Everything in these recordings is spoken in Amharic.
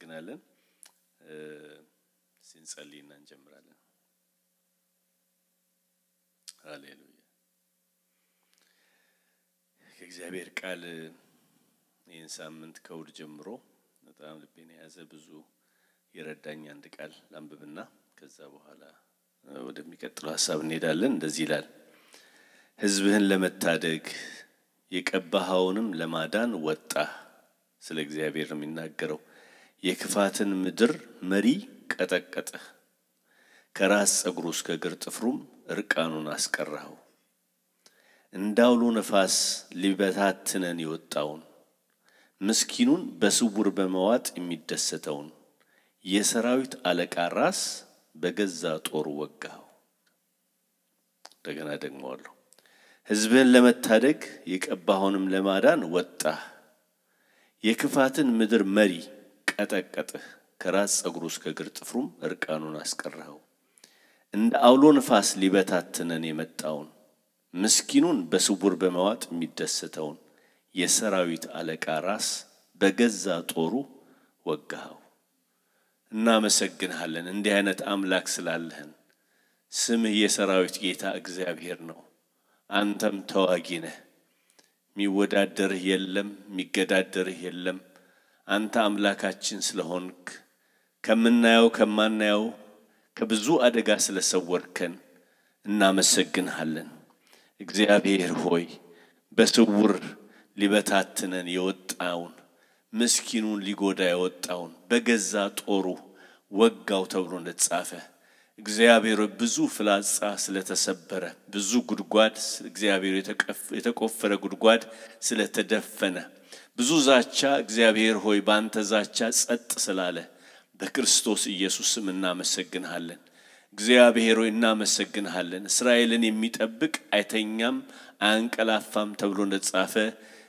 እናመሰግናለን ስንጸልይና እንጀምራለን ሃሌሉያ ከእግዚአብሔር ቃል ይህን ሳምንት ከውድ ጀምሮ በጣም ልቤን ያዘ ብዙ ይረዳኝ አንድ ቃል ላንብብና ከዛ በኋላ ወደሚቀጥለው ሐሳብ እንሄዳለን እንደዚህ ይላል ሕዝብህን ለመታደግ የቀባሃውንም ለማዳን ወጣ ስለ እግዚአብሔር ነው የሚናገረው የክፋትን ምድር መሪ ቀጠቀጠ ከራስ ጸጉሩ እስከ እግር ጥፍሩም እርቃኑን አስቀረው እንዳውሎ ነፋስ ሊበታትነን የወጣውን ምስኪኑን በስውር በመዋጥ የሚደሰተውን የሰራዊት አለቃ ራስ በገዛ ጦር ወጋው እንደገና ደግመዋለሁ ሕዝብህን ለመታደግ የቀባሃውንም ለማዳን ወጣ የክፋትን ምድር መሪ ቀጠቀጠ ከራስ ጸጉሩ እስከ እግር ጥፍሩም እርቃኑን አስቀረው እንደ አውሎ ነፋስ ሊበታትነን የመጣውን ምስኪኑን በስውር በመዋጥ የሚደሰተውን የሰራዊት አለቃ ራስ በገዛ ጦሩ ወጋው እናመሰግንሃለን እንዲህ አይነት አምላክ ስላለህን ስምህ የሰራዊት ጌታ እግዚአብሔር ነው አንተም ተዋጊ ነህ ሚወዳደርህ የለም ሚገዳደርህ የለም አንተ አምላካችን ስለሆንክ ከምናየው ከማናየው ከብዙ አደጋ ስለሰወርከን እናመሰግንሃለን እግዚአብሔር ሆይ በስውር ሊበታትነን የወጣውን ምስኪኑን ሊጎዳ የወጣውን በገዛ ጦሩ ወጋው ተብሎ እንደተጻፈ እግዚአብሔር ብዙ ፍላጻ ስለተሰበረ ብዙ ጉድጓድ እግዚአብሔር የተቆፈረ ጉድጓድ ስለተደፈነ ብዙ ዛቻ እግዚአብሔር ሆይ ባንተ ዛቻ ጸጥ ስላለ በክርስቶስ ኢየሱስም እናመሰግንሃለን እግዚአብሔር ሆይ እናመሰግንሃለን እስራኤልን የሚጠብቅ አይተኛም አንቀላፋም ተብሎ እንደተጻፈ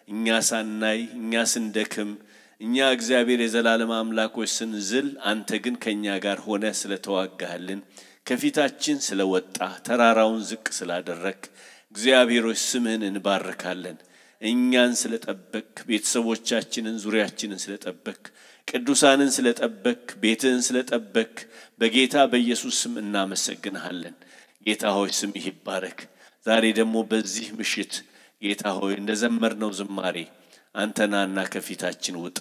እኛ ሳናይ እኛ ስንደክም እኛ እግዚአብሔር የዘላለም አምላኮች ስንዝል አንተ ግን ከኛ ጋር ሆነ ስለተዋጋህልን ከፊታችን ስለወጣ ተራራውን ዝቅ ስላደረክ እግዚአብሔር ሆይ ስምህን እንባርካለን እኛን ስለጠበቅ ቤተሰቦቻችንን ዙሪያችንን ስለጠበቅ ቅዱሳንን ስለጠበቅ ቤትህን ስለጠበቅ በጌታ በኢየሱስ ስም እናመሰግንሃለን ጌታ ሆይ ስምህ ይባረክ ዛሬ ደግሞ በዚህ ምሽት ጌታ ሆይ እንደዘመርነው ዝማሬ አንተናና ከፊታችን ውጣ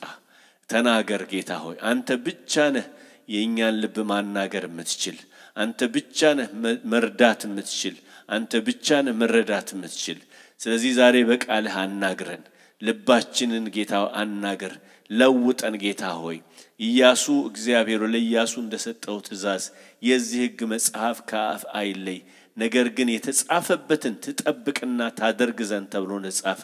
ተናገር ጌታ ሆይ አንተ ብቻ ነህ የኛን ልብ ማናገር የምትችል አንተ ብቻ ነህ መርዳት የምትችል አንተ ብቻ ነህ መረዳት የምትችል ስለዚህ ዛሬ በቃልህ አናግረን ልባችንን ጌታ አናገር ለውጠን ጌታ ሆይ ኢያሱ እግዚአብሔር ለኢያሱ እንደሰጠው ትእዛዝ የዚህ ሕግ መጽሐፍ ከአፍ አይለይ ነገር ግን የተጻፈበትን ተጠብቅና ታደርግ ዘንድ ተብሎ እንደጻፈ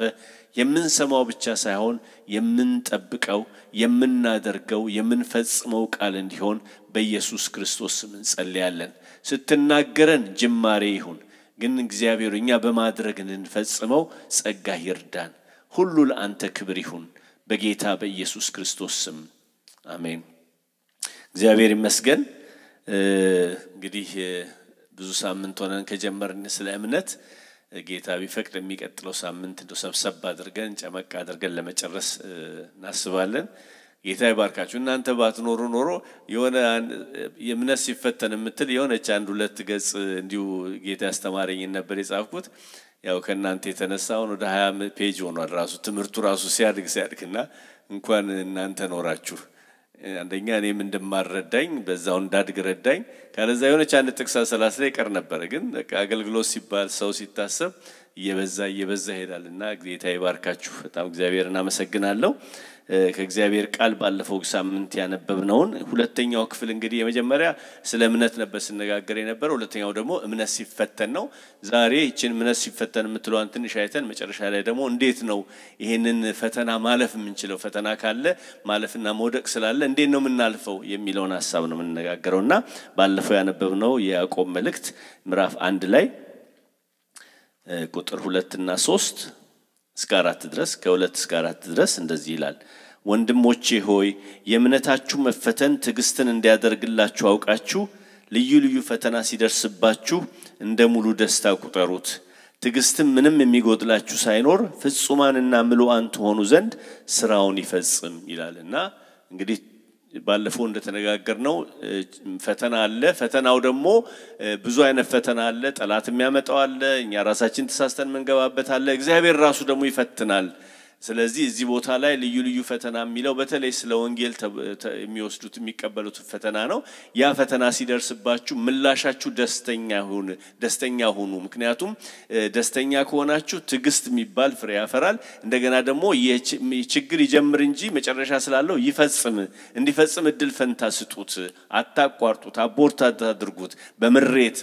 የምንሰማው ብቻ ሳይሆን የምንጠብቀው የምናደርገው የምንፈጽመው ቃል እንዲሆን በኢየሱስ ክርስቶስ ስም እንጸልያለን ስትናገረን ጅማሬ ይሁን ግን እግዚአብሔር እኛ በማድረግ እንፈጽመው ጸጋ ይርዳን ሁሉ ለአንተ ክብር ይሁን በጌታ በኢየሱስ ክርስቶስ ስም አሜን እግዚአብሔር ይመስገን እንግዲህ ብዙ ሳምንት ሆነን ከጀመርን ስለ እምነት ጌታ ቢፈቅድ የሚቀጥለው ሳምንት እንደው ሰብሰብ አድርገን ጨመቅ አድርገን ለመጨረስ እናስባለን ጌታ ይባርካችሁ እናንተ ባትኖሩ ኖሮ የሆነ የእምነት ሲፈተን የምትል የሆነች አንድ ሁለት ገጽ እንዲሁ ጌታ ያስተማረኝ ነበር የጻፍኩት ያው ከናንተ የተነሳው ወደ 20 ፔጅ ሆኗል ራሱ ትምርቱ ራሱ ሲያድግና እንኳን እናንተ ኖራችሁ አንደኛ እኔም እንደማረዳኝ በዛው እንዳድግ ረዳኝ ካለዛ የሆነች አንድ ጥቅስ 30 ላይ ቀር ነበር ግን አገልግሎት ሲባል ሰው ሲታሰብ እየበዛ ሄዳልና ጌታ ይባርካችሁ በጣም እግዚአብሔርን አመሰግናለሁ ከእግዚአብሔር ቃል ባለፈው ሳምንት ያነበብነውን ሁለተኛው ክፍል እንግዲህ የመጀመሪያ ስለ እምነት ነበር ስነጋገር የነበረው ሁለተኛው ደግሞ እምነት ሲፈተን ነው ዛሬ እቺን እምነት ሲፈተን የምትሏን ትንሽ አይተን መጨረሻ ላይ ደግሞ እንዴት ነው ይሄንን ፈተና ማለፍ የምንችለው ፈተና ካለ ማለፍና መውደቅ ስላለ እንዴት ነው የምናልፈው የሚለውን ሐሳብ ነው የምንነጋገረውና ባለፈው ያነበብነው የያዕቆብ መልእክት ምዕራፍ 1 ላይ ቁጥር 2 እና 3 እስከ 4 ድረስ ከ2 እስከ 4 ድረስ እንደዚህ ይላል ወንድሞቼ ሆይ የእምነታችሁ መፈተን ትዕግስትን እንዲያደርግላችሁ አውቃችሁ ልዩ ልዩ ፈተና ሲደርስባችሁ እንደ ሙሉ ደስታ ቁጠሩት ትዕግስትም ምንም የሚጎድላችሁ ሳይኖር ፍጹማንና ምሉዓን ትሆኑ ዘንድ ስራውን ይፈጽም ይላልና እንግዲህ ባለፈው እንደተነጋገርነው ፈተና አለ ፈተናው ደግሞ ብዙ አይነት ፈተና አለ ጠላት የሚያመጣው አለ እኛ ራሳችን ተሳስተን መንገባበት አለ እግዚአብሔር ራሱ ደግሞ ይፈትናል ስለዚህ እዚህ ቦታ ላይ ልዩ ልዩ ፈተና የሚለው በተለይ ስለ ወንጌል የሚወስዱት የሚቀበሉት ፈተና ነው ያ ፈተና ሲደርስባችሁ ምላሻችሁ ደስተኛ ሁኑ ምክንያቱም ደስተኛ ከሆናችሁ ትግስት የሚባል ፍሬ ያፈራል እንደገና ደግሞ የችግር ይጀምር እንጂ መጨረሻ ስላለው እንዲፈጽም እድል ፈንታ ስጡት አታቋርጡት አቦርት አድርጉት በመሬት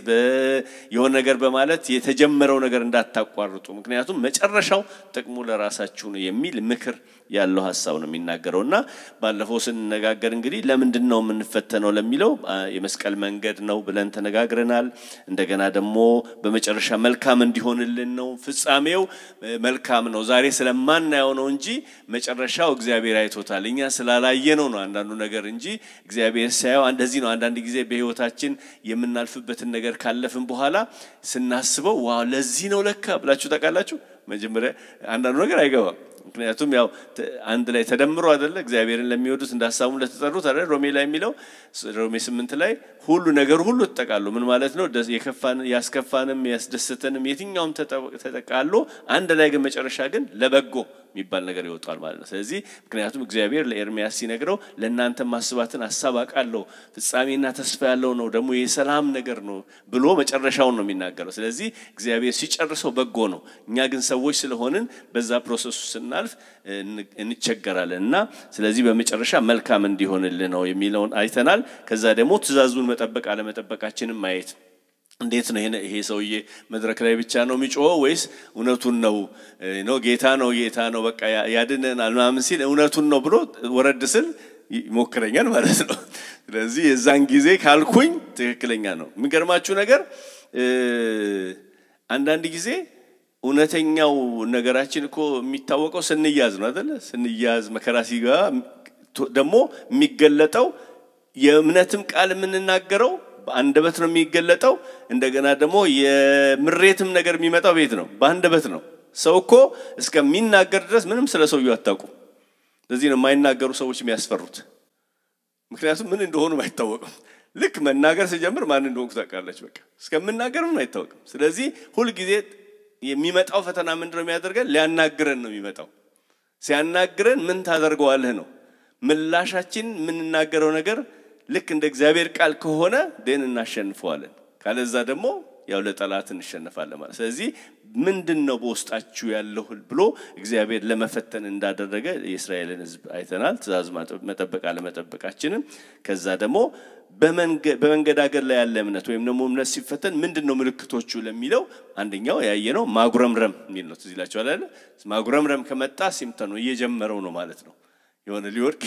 የሆነ ነገር በማለት የተጀመረው ነገር እንዳታቋርጡ ምክንያቱም መጨረሻው ጥቅሙ ለራሳችሁ ነው የሚል ምክር ያለው ሐሳብ ነው የሚናገረውና ባለፈው ስንነጋገር እንግዲህ ለምንድን ነው የምንፈተነው ለሚለው የመስቀል መንገድ ነው ብለን ተነጋግረናል እንደገና ደግሞ በመጨረሻ መልካም እንዲሆንልን ነው ፍጻሜው መልካም ነው ዛሬ ስለማናየው ነው እንጂ መጨረሻው እግዚአብሔር አይቶታል እኛ ስላላየነው ነው አንዳንዱ ነገር እንጂ እግዚአብሔር ሳይው እንደዚህ ነው አንዳንድ ጊዜ በህይወታችን የምናልፍበትን ነገር ካለፍን በኋላ ስናስበው ዋው ለዚህ ነው ለካ ብላችሁ ተቃላችሁ መጀመሪያ አንዳንዱ ነገር አይገባም ምክንያቱም ያው አንድ ላይ ተደምሮ አይደለ እግዚአብሔርን ለሚወዱት እንዳሳቡ ለተጠሩት አይደል ሮሜ ላይ የሚለው ሮሜ 8 ላይ ሁሉ ነገር ሁሉ ተጠቃሎ ምን ማለት ነው የከፋን ያስከፋንም ያስደስተንም የትኛውም ተጠቃሎ አንድ ላይ ግን መጨረሻ ግን ለበጎ የሚባል ነገር ይወጣል ማለት ነው ስለዚህ ምክንያቱም እግዚአብሔር ለኤርሚያስ ሲነግረው ለእናንተ ማስባትን ሐሳብ አቃለው ፍጻሜና ተስፋ ያለው ነው ደግሞ የሰላም ነገር ነው ብሎ መጨረሻውን ነው የሚናገረው ስለዚህ እግዚአብሔር ሲጨርሰው በጎ ነው እኛ ግን ሰዎች ስለሆንን በዛ ፕሮሰስ ስናልፍ እንቸገራለንና ስለዚህ በመጨረሻ መልካም እንዲሆንልን ነው የሚለውን አይተናል ከዛ ደግሞ ትእዛዙን መጠበቅ አለ መጠበቃችንን ማየት እንዴት ነው ይሄ ሰውዬ መድረክ ላይ ብቻ ነው የሚጮኸው ወይስ እውነቱን ነው ጌታ ነው በቃ ያድነናል ማምን ሲል እውነቱን ነው ብሎ ወረድ ስል ይሞክረኛል ማለት ነው ስለዚህ የዛን ጊዜ ካልኩኝ ትክክለኛ ነው የሚገርማችሁ ነገር አንዳንድ ጊዜ እውነተኛው ነገራችን እኮ የሚታወቀው ስንያዝ ነው አይደል ስንያዝ መከራ ሲገባ ደግሞ የሚገለጠው የእምነትም ቃል የምንናገረው በአንደበት ነው የሚገለጠው እንደገና ደግሞ የምሬትም ነገር የሚመጣው ቤት ነው በአንደበት ነው ሰው እኮ እስከሚናገር ድረስ ምንም ስለ ሰውየው አታውቁ ለዚህ ነው የማይናገሩ ሰዎች የሚያስፈሩት ምክንያቱም ምን እንደሆኑ አይታወቅም ልክ መናገር ሲጀምር ማን እንደሆነ ታውቃላችሁ በቃ እስከምናገር ምን አይታወቅም ስለዚህ ሁሉ ጊዜ የሚመጣው ፈተና ምንድነው የሚያደርገን ሊያናግረን ነው የሚመጣው ሲያናግረን ምን ታደርገዋለህ ነው ምላሻችን ምንናገረው ነገር ልክ እንደ እግዚአብሔር ቃል ከሆነ ደን እናሸንፈዋለን ካለዛ ደግሞ ያው ለጠላት እንሸነፋለን ማለት ስለዚህ ምንድነው በውስጣችሁ ያለው ብሎ እግዚአብሔር ለመፈተን እንዳደረገ የእስራኤልን ሕዝብ አይተናል ትእዛዝ መጠበቅ አለ መጠበቃችንን ከዛ ደግሞ በመንገዳገር ላይ ያለ እምነት ወይም ደግሞ እምነት ሲፈተን ምንድነው ምልክቶቹ ለሚለው አንደኛው ያየነው ማጉረምረም የሚል ነው ትዝ ይላችኋል አይደል ማጉረምረም ከመጣ ሲምተን ነው እየጀመረው ነው ማለት ነው የሆነ ሊወርቅ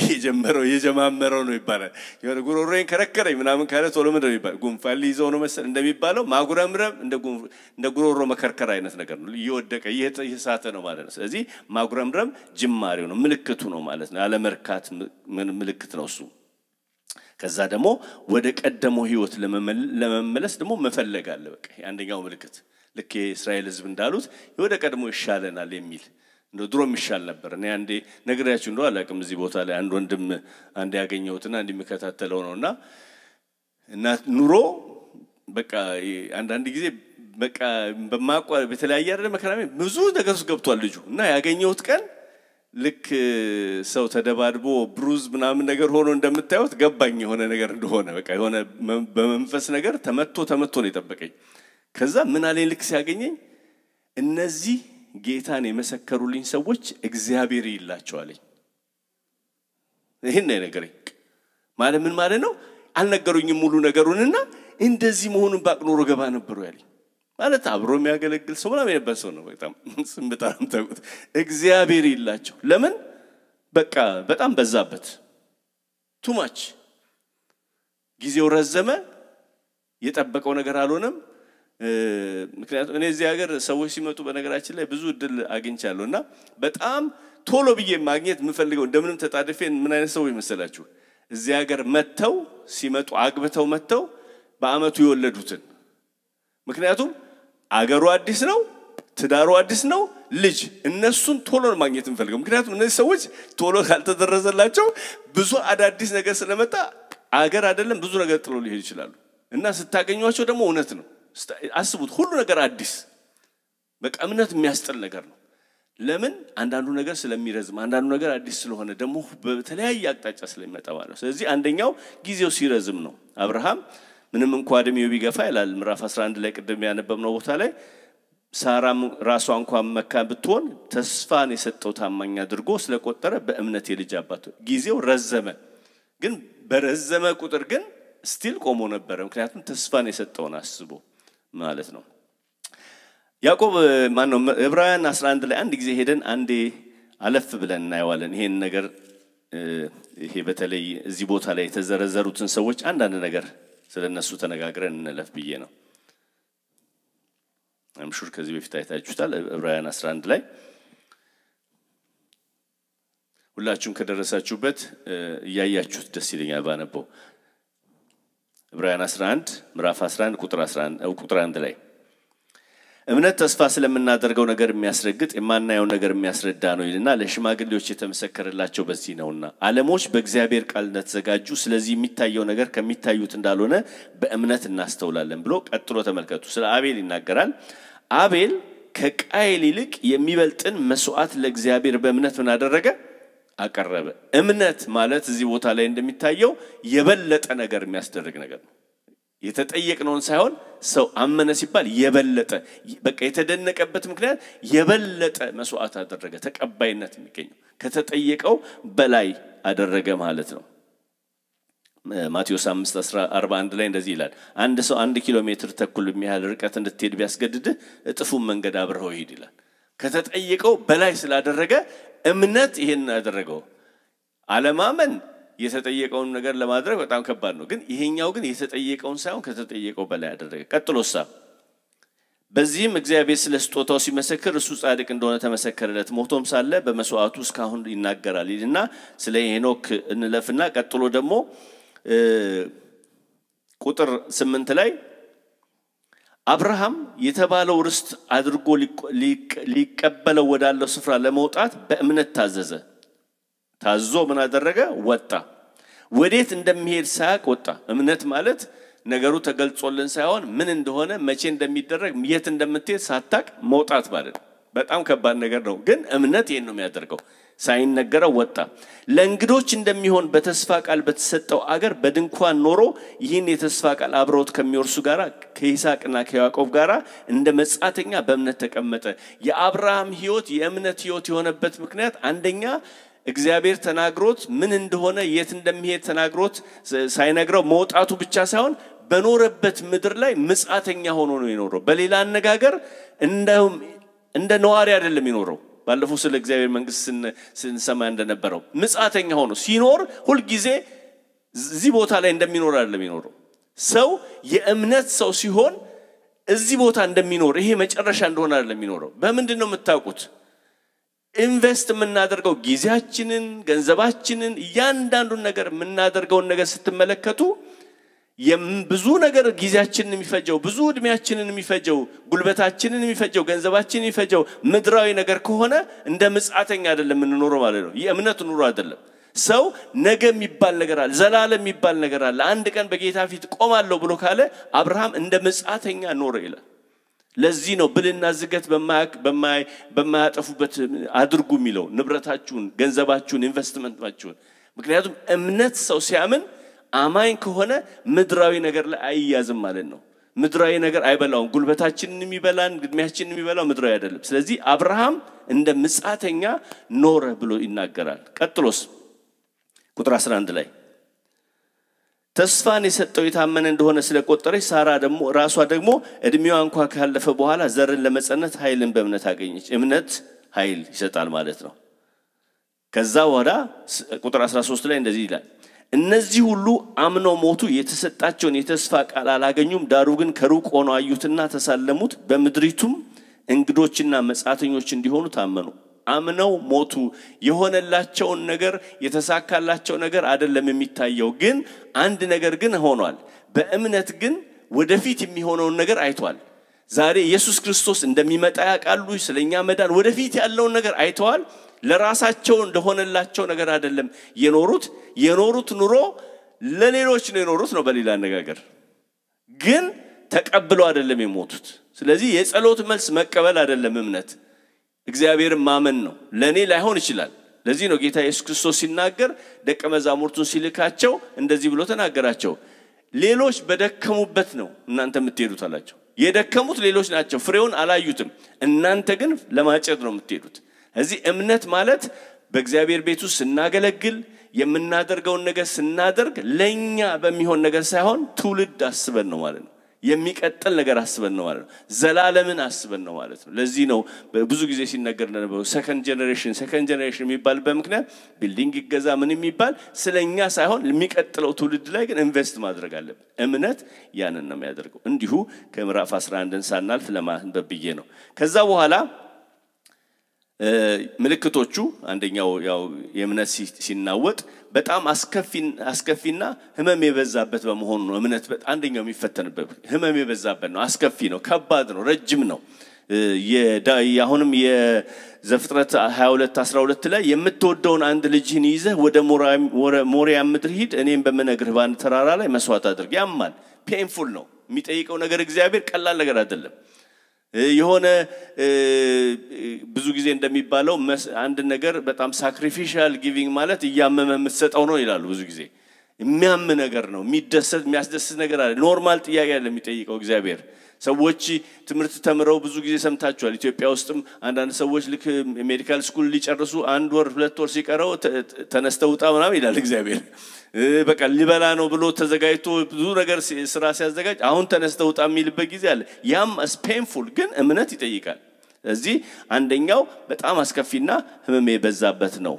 የጀማመረው ነው ይባላል የሆነ ጉሮሮዬን ከረከረኝ ምናምን ካለ ቶሎ ምንድነው ይባላል ጉንፋን ሊይዘው ነው መሰል እንደሚባለው ማጉረምረም እንደ ጉሮሮ መከርከር አይነት ነገር ነው እየወደቀ እየሳተ ነው ማለት ነው ስለዚህ ማጉረምረም ጅማሬው ነው ምልክቱ ነው ማለት ነው ያለ መርካት ምልክት ነው እሱ ከዛ ደግሞ ወደ ቀደመው ህይወት ለመመለስ ደግሞ መፈለግ አለ በቃ አንደኛው ምልክት ልክ የእስራኤል ሕዝብ እንዳሉት ወደ ቀደመው ይሻለናል የሚል ነው ድሮ የሚሻል ነበር እኔ አንዴ ነግሬያችሁ እንደው አላቅም እዚህ ቦታ ላይ አንድ ወንድም አንዴ ያገኘሁትና እንዲመከታተለው ነውና እና ኑሮ በቃ አንዳንድ ጊዜ በቃ በማቋ በተለያየ አይደለም መከራሜ ብዙ ነገር ውስጥ ገብቷል ልጁ እና ያገኘሁት ቀን ልክ ሰው ተደባድቦ ብሩዝ ምናምን ነገር ሆኖ እንደምታዩት ገባኝ የሆነ ነገር እንደሆነ በቃ የሆነ በመንፈስ ነገር ተመቶ ነው የጠበቀኝ ከዛ ምን አለኝ ልክ ሲያገኘኝ እነዚህ ጌታን የመሰከሩልኝ ሰዎች እግዚአብሔር ይላቸዋለኝ ይሄን ነገረኝ ማለት ምን ማለት ነው አልነገሩኝም ሙሉ ነገሩንና እንደዚህ መሆኑን ባቅኖሮ ገባ ነበር ያለኝ ማለት አብሮ የሚያገለግል ሰው ማለት ነበር ሰው ነው በጣም ስምጣም ታውቁት እግዚአብሔር ይላቸው ለምን በቃ በጣም በዛበት too much ጊዜው ረዘመ የጠበቀው ነገር አልሆነም ምክንያቱም እኔ እዚህ ሀገር ሰዎች ሲመጡ በነገራችን ላይ ብዙ እድል አግኝቻለሁና በጣም ቶሎ ብዬ ማግኘት የምፈልገው እንደምንም ተጣድፌን ምን አይነት ሰው ይመስላችሁ እዚህ ሀገር መተው ሲመጡ አግብተው መተው በአመቱ ይወለዱትን ምክንያቱም አገሩ አዲስ ነው ትዳሩ አዲስ ነው ልጅ እነሱን ቶሎ ማግኘት እንፈልገው ምክንያቱም እነዚህ ሰዎች ቶሎ ካልተደረሰላቸው ብዙ አዳዲስ ነገር ስለመጣ አገር አይደለም ብዙ ነገር ጥሎ ሊሄድ ይችላሉ እና ስታገኙዋቸው ደግሞ እውነት ነው አስቡት ሁሉ ነገር አዲስ በቃ እምነት የሚያስጠል ነገር ነው ለምን አንዳንዱ ነገር ስለሚረዝም አንዳንዱ ነገር አዲስ ስለሆነ ደግሞ በተለያየ አቅጣጫ ስለሚመጣ ማለት ነው ስለዚህ አንደኛው ጊዜው ሲረዝም ነው አብርሃም ምንም እንኳን እድሜው ቢገፋ ይላል ምዕራፍ 11 ላይ ቅድም ያነበብነው ቦታ ላይ ሳራም ራሷ እንኳን መካን ብትሆን ተስፋን የሰጠው ታማኝ አድርጎ ስለቆጠረ በእምነት የልጅ አባት ጊዜው ረዘመ ግን በረዘመ ቁጥር ግን ስቲል ቆሞ ነበር ምክንያቱም ተስፋን የሰጠውን አስቦ ማለት ነው ያዕቆብ ማን ነው ዕብራውያን 11 ላይ አንድ ጊዜ ሄደን አንዴ አለፍ ብለን እናየዋለን ይሄን ነገር ይሄ በተለይ እዚህ ቦታ ላይ የተዘረዘሩትን ሰዎች አንዳንድ ነገር ስለነሱ ተነጋግረን እንለፍ ብዬ ነው አምሹር ከዚህ በፊት አይታችሁታል ዕብራውያን 11 ላይ ሁላችሁም ከደረሳችሁበት ያያችሁት ደስ ይለኛል ባነበው ዕብራውያን 11 ምዕራፍ 11 ቁጥር 1 ላይ እምነት ተስፋ ስለምናደርገው ነገር የሚያስረግጥ የማናየው ነገር የሚያስረዳ ነው ይልና ለሽማግሌዎች የተመሰከረላቸው በዚህ ነውና ዓለሞች በእግዚአብሔር ቃል እንደተዘጋጁ ስለዚህ የሚታየው ነገር ከሚታዩት እንዳልሆነ በእምነት እናስተውላለን ብሎ ቀጥሎ ተመልከቱ ስለ አቤል ይናገራል አቤል ከቃየል ይልቅ የሚበልጥን መስዋዕት ለእግዚአብሔር በእምነት ምን አደረገ አቀረበ እምነት ማለት እዚህ ቦታ ላይ እንደሚታየው የበለጠ ነገር የሚያስደርግ ነገር ነው የተጠየቅነውን ሳይሆን ሰው አመነ ሲባል የበለጠ በቃ የተደነቀበት ምክንያት የበለጠ መስዋዕት አደረገ ተቀባይነት የሚገኘው ከተጠየቀው በላይ አደረገ ማለት ነው ማቴዎስ 5:41 ላይ እንደዚህ ይላል አንድ ሰው 1 ኪሎ ሜትር ተኩል የሚያህል ርቀት እንድትሄድ ቢያስገድድህ እጥፉን መንገድ አብረው ሄድ ይላል ከተጠየቀው በላይ ስላደረገ እምነት ይሄን አደረገው አለማመን የተጠየቀውን ነገር ለማድረግ በጣም ከባድ ነው ግን ይሄኛው ግን የተጠየቀውን ሳይሆን ከተጠየቀው በላይ አደረገ ቀጥሎሳ በዚህም እግዚአብሔር ስለስጦታው ሲመሰክር እሱ ጻድቅ እንደሆነ ተመሰከረለት ሞቶም ሳለ በመስዋዕቱ እስካሁን ይናገራል ይልና ስለ ሄኖክ እንለፍና ቀጥሎ ደግሞ ቁጥር 8 ላይ አብርሃም የተባለው ርስት አድርጎ ሊቀበለው ወዳለው ስፍራ ለመውጣት በእምነት ታዞ ምን አደረገ ወጣ ወዴት እንደሚሄድ ሳያቅ ወጣ እምነት ማለት ነገሩ ተገልጾልን ሳይሆን ምን እንደሆነ መቼ እንደሚደረግ የት እንደምትሄድ ሳታቅ መውጣት ማለት በጣም ከባድ ነገር ነው ግን እምነት ይሄን ነው የሚያደርገው ሳይነገረው ወጣ ለእንግዶች እንደሚሆን በተስፋ ቃል በተሰጠው አገር በድንኳን ኖሮ ይህን የተስፋ ቃል አብሮት ከሚወርሱ ጋራ ከይስሐቅና ከያዕቆብ ጋራ እንደ መጻተኛ በእምነት ተቀመጠ የአብርሃም ሕይወት የእምነት ሕይወት የሆነበት ምክንያት አንደኛ እግዚአብሔር ተናግሮት ምን እንደሆነ የት እንደሚሄድ ተናግሮት ሳይነግረው መውጣቱ ብቻ ሳይሆን በኖረበት ምድር ላይ መጻተኛ ሆኖ ነው የኖረው በሌላ አነጋገር እንደ ነዋሪ አይደለም የኖረው ባለፈው ስለ እግዚአብሔር መንግስት ስንሰማ እንደነበረው መጻተኛ ሆኖ ሲኖር ሁሉ ጊዜ እዚህ ቦታ ላይ እንደሚኖር አይደለም የኖረው ሰው የእምነት ሰው ሲሆን እዚህ ቦታ እንደሚኖር ይሄ መጨረሻ እንደሆነ አይደለም የኖረው በመንድነው የምታውቁት ኢንቨስት የምናደርገው ጊዜያችንን ገንዘባችንን እያንዳንዱን ነገር የምናደርገውን ነገር ስትመለከቱ ብዙ ነገር ጊዜያችንን የሚፈጀው ብዙ እድሜያችንን የሚፈጀው ጉልበታችንን የሚፈጀው ገንዘባችንን የሚፈጀው ምድራዊ ነገር ከሆነ እንደ መጻተኛ አይደለም እንኖረው ማለት ነው የእምነት ኑሮ አይደለም ሰው ነገ የሚባል ነገር አለ ዘላለም የሚባል ነገር አለ አንድ ቀን በጌታ ፊት ቆማለሁ ብሎ ካለ አብርሃም እንደ መጻተኛ ኖረ ይላል ለዚህ ነው ብልና ዝገት በማያጠፉበት አድርጉ የሚለው ንብረታችሁን ገንዘባችሁን ኢንቨስትመንታችሁን ምክንያቱም እምነት ሰው ሲያምን አማኝ ከሆነ ምድራዊ ነገር ላይ አይያዝም ማለት ነው ምድራዊ ነገር አይበላውም ጉልበታችንን የሚበላን ግድሚያችንን የሚበላው ምድራዊ አይደለም ስለዚህ አብርሃም እንደ መጻተኛ ኖረ ብሎ ይናገራል ቀጥሎስ ቁጥር 11 ላይ ተስፋን የሰጠው የታመነ እንደሆነ ስለቆጠረች ሳራ ደግሞ ራሷ ደግሞ እድሜዋ እንኳን ካለፈ በኋላ ዘርን ለመጸነት ኃይልን በእምነት አገኘች እምነት ኃይል ይሰጣል ማለት ነው ከዛ ወዳ ቁጥር 13 ላይ እንደዚህ ይላል እነዚህ ሁሉ አምነው ሞቱ የተሰጣቸውን የተስፋ ቃል አላገኙም ዳሩ ግን ከሩቅ ሆነው አዩትና ተሳለሙት በመድሪቱም እንግዶችና መጻተኞች እንዲሆኑ ታመኑ አምነው ሞቱ የሆነላቸውን ነገር የተሳካላቸው ነገር አይደለም የሚታየው ግን አንድ ነገር ግን ሆኗል በእምነት ግን ወደፊት የሚሆነውን ነገር አይቷል ዛሬ ኢየሱስ ክርስቶስ እንደሚመጣ ያውቃሉ ስለኛ መዳን ወደፊት ያለው ነገር አይተዋል ለራሳቸው እንደሆነላቸው ነገር አይደለም የኖሩት ኑሮ ለሌሎች ነው የኖሩት ነው በሌላ አነጋገር ግን ተቀብለው አይደለም የሞቱት ስለዚህ የጸሎት መልስ መቀበል አይደለም እምነት እግዚአብሔርን ማመን ነው ለኔ ላይሆን ይችላል ለዚህ ነው ጌታ ኢየሱስ ክርስቶስ ሲናገር ደቀ መዛሙርቱን ሲልካቸው እንደዚህ ብሎ ተናገራቸው ሌሎች በደከሙበት ነው እናንተ የምትሄዱት አላቸው የደከሙት ሌሎች ናቸው ፍሬውን አላዩትም እናንተ ግን ለማጨድ ነው የምትሄዱት እዚህ እምነት ማለት በእግዚአብሔር ቤት ውስጥ ስናገለግል የምናደርገው ነገር ስናደርግ ለኛ በሚሆን ነገር ሳይሆን ትውልድ አስበን ነው ማለት ነው የሚቀጥል ነገር አስበን ነው ማለት ነው ዘላለምን አስበን ነው ማለት ነው ለዚህ ነው ብዙ ጊዜ ሲነገር ነበር ሰከንድ ጀነሬሽን የሚባል በመክንያት ቢልዲንግ ይገዛ ምን የሚባል ስለኛ ሳይሆን ለሚቀጥለው ትውልድ ላይ ግን ኢንቨስት ማድረግ አለብን እምነት ያንን ነው የሚያደርገው እንዲሁ ከምዕራፍ 11 ሳናልፍ ለማንበብ ብዬ ነው ከዛ በኋላ ምልክቶቹ አንደኛው ያው የእምነት ሲናወጥ በጣም አስከፊና ህመም የበዛበት በመሆኑ ነው እምነት አንደኛው የሚፈተንበት ህመም የበዛበት ነው አስከፊ ነው ከባድ ነው ረጅም ነው ያሁንም የዘፍጥረት 22:12 ላይ የምትወደውን አንድ ልጅህን ይዘህ ወደ ሞሪያ ምድር ሂድ እኔም በመነግርህ ባንድ ተራራ ላይ መስዋዕት አድርግ ያማል ፔንፉል ነው የሚጠይቀው ነገር እግዚአብሔር ቀላል ነገር አይደለም የሆነ ብዙ ጊዜ እንደሚባለው አንድ ነገር በጣም ሳክሪፊሻል ጊቪንግ ማለት ያመመ የምትሰጠው ነው ይላሉ ብዙ ጊዜ የሚያም ነገር ነው የሚያስደስት ነገር አይደለም ኖርማል ጥያቄ አይደለም የሚጠይቀው እግዚአብሔር ሰዎች ትምርት ተምረው ብዙ ጊዜ ሰምታችኋል ኢትዮጵያ ውስጥም አንዳንድ ሰዎች ልክ ሜዲካል ስኩል ሊጨርሱ 1 ወር 2 ወር ሲቀረው ተነስተው ውጣ ምናምን ይላል እግዚአብሔር በቃ ሊበላ ነው ብሎ ተዘጋጅቶ ብዙ ነገር ስራ ሲያዘጋጅ አሁን ተነስተው ውጣ የሚልበት ጊዜ አለ ያም ፔንፉል ግን እምነት ይጠይቃል ስለዚህ አንደኛው በጣም አስከፊና ህመም የበዛበት ነው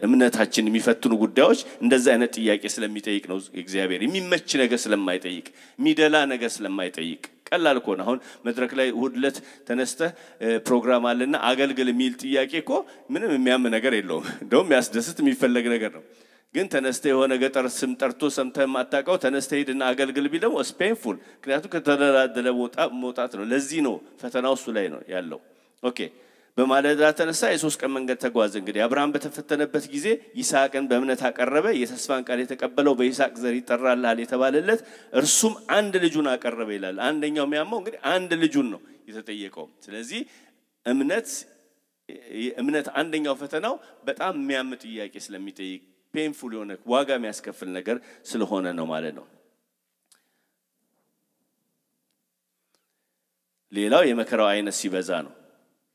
እምነታችን የሚፈትኑ ጉዳዮች እንደዛ አይነት ጥያቄ ስለሚጠይቅ ነው እግዚአብሔር የሚመች ነገር ስለማይጠይቅ ሚደላ ነገር ስለማይጠይቅ ቀላል ኮን አሁን መድረክ ላይ ሁድለት ተነስተ ፕሮግራም አለና አገልግል የሚል ጥያቄ እኮ ምንም የሚያም ነገር የለውም እንደውም ያስደስት የሚፈልግ ነገር ነው ግን ተነስተ የሆነ ገጠር ስም ጠርቶ ሰምተህ ማጣቀው ተነስተ ሄድና አገልግል ቢለው ስፔንፉል ምክንያቱም ከተደላደለ መውጣት ነው ለዚህ ነው ፈተናው እሱ ላይ ነው ያለው ኦኬ በማለዳ ተነሳ የሶስት ቀን መንገድ ተጓዘ እንግዲህ አብርሃም በተፈተነበት ጊዜ ይስሐቅን በእምነት አቀረበ የተስፋን ቃል የተቀበለው በይስሐቅ ዘር ይጠራልሃል የተባለለት እርሱም አንድ ልጁን አቀረበ ይላል አንደኛው የሚያመው እንግዲህ አንድ ልጁን ነው የተጠየቀው ስለዚህ እምነት አንደኛው ፈተናው በጣም የሚያም ጥያቄ ስለሚጠይቅ ፔንፉል የሆነ ዋጋ የሚያስከፍል ነገር ስለሆነ ነው ማለት ነው ሌላው የመከራው አይነት ሲበዛ ነው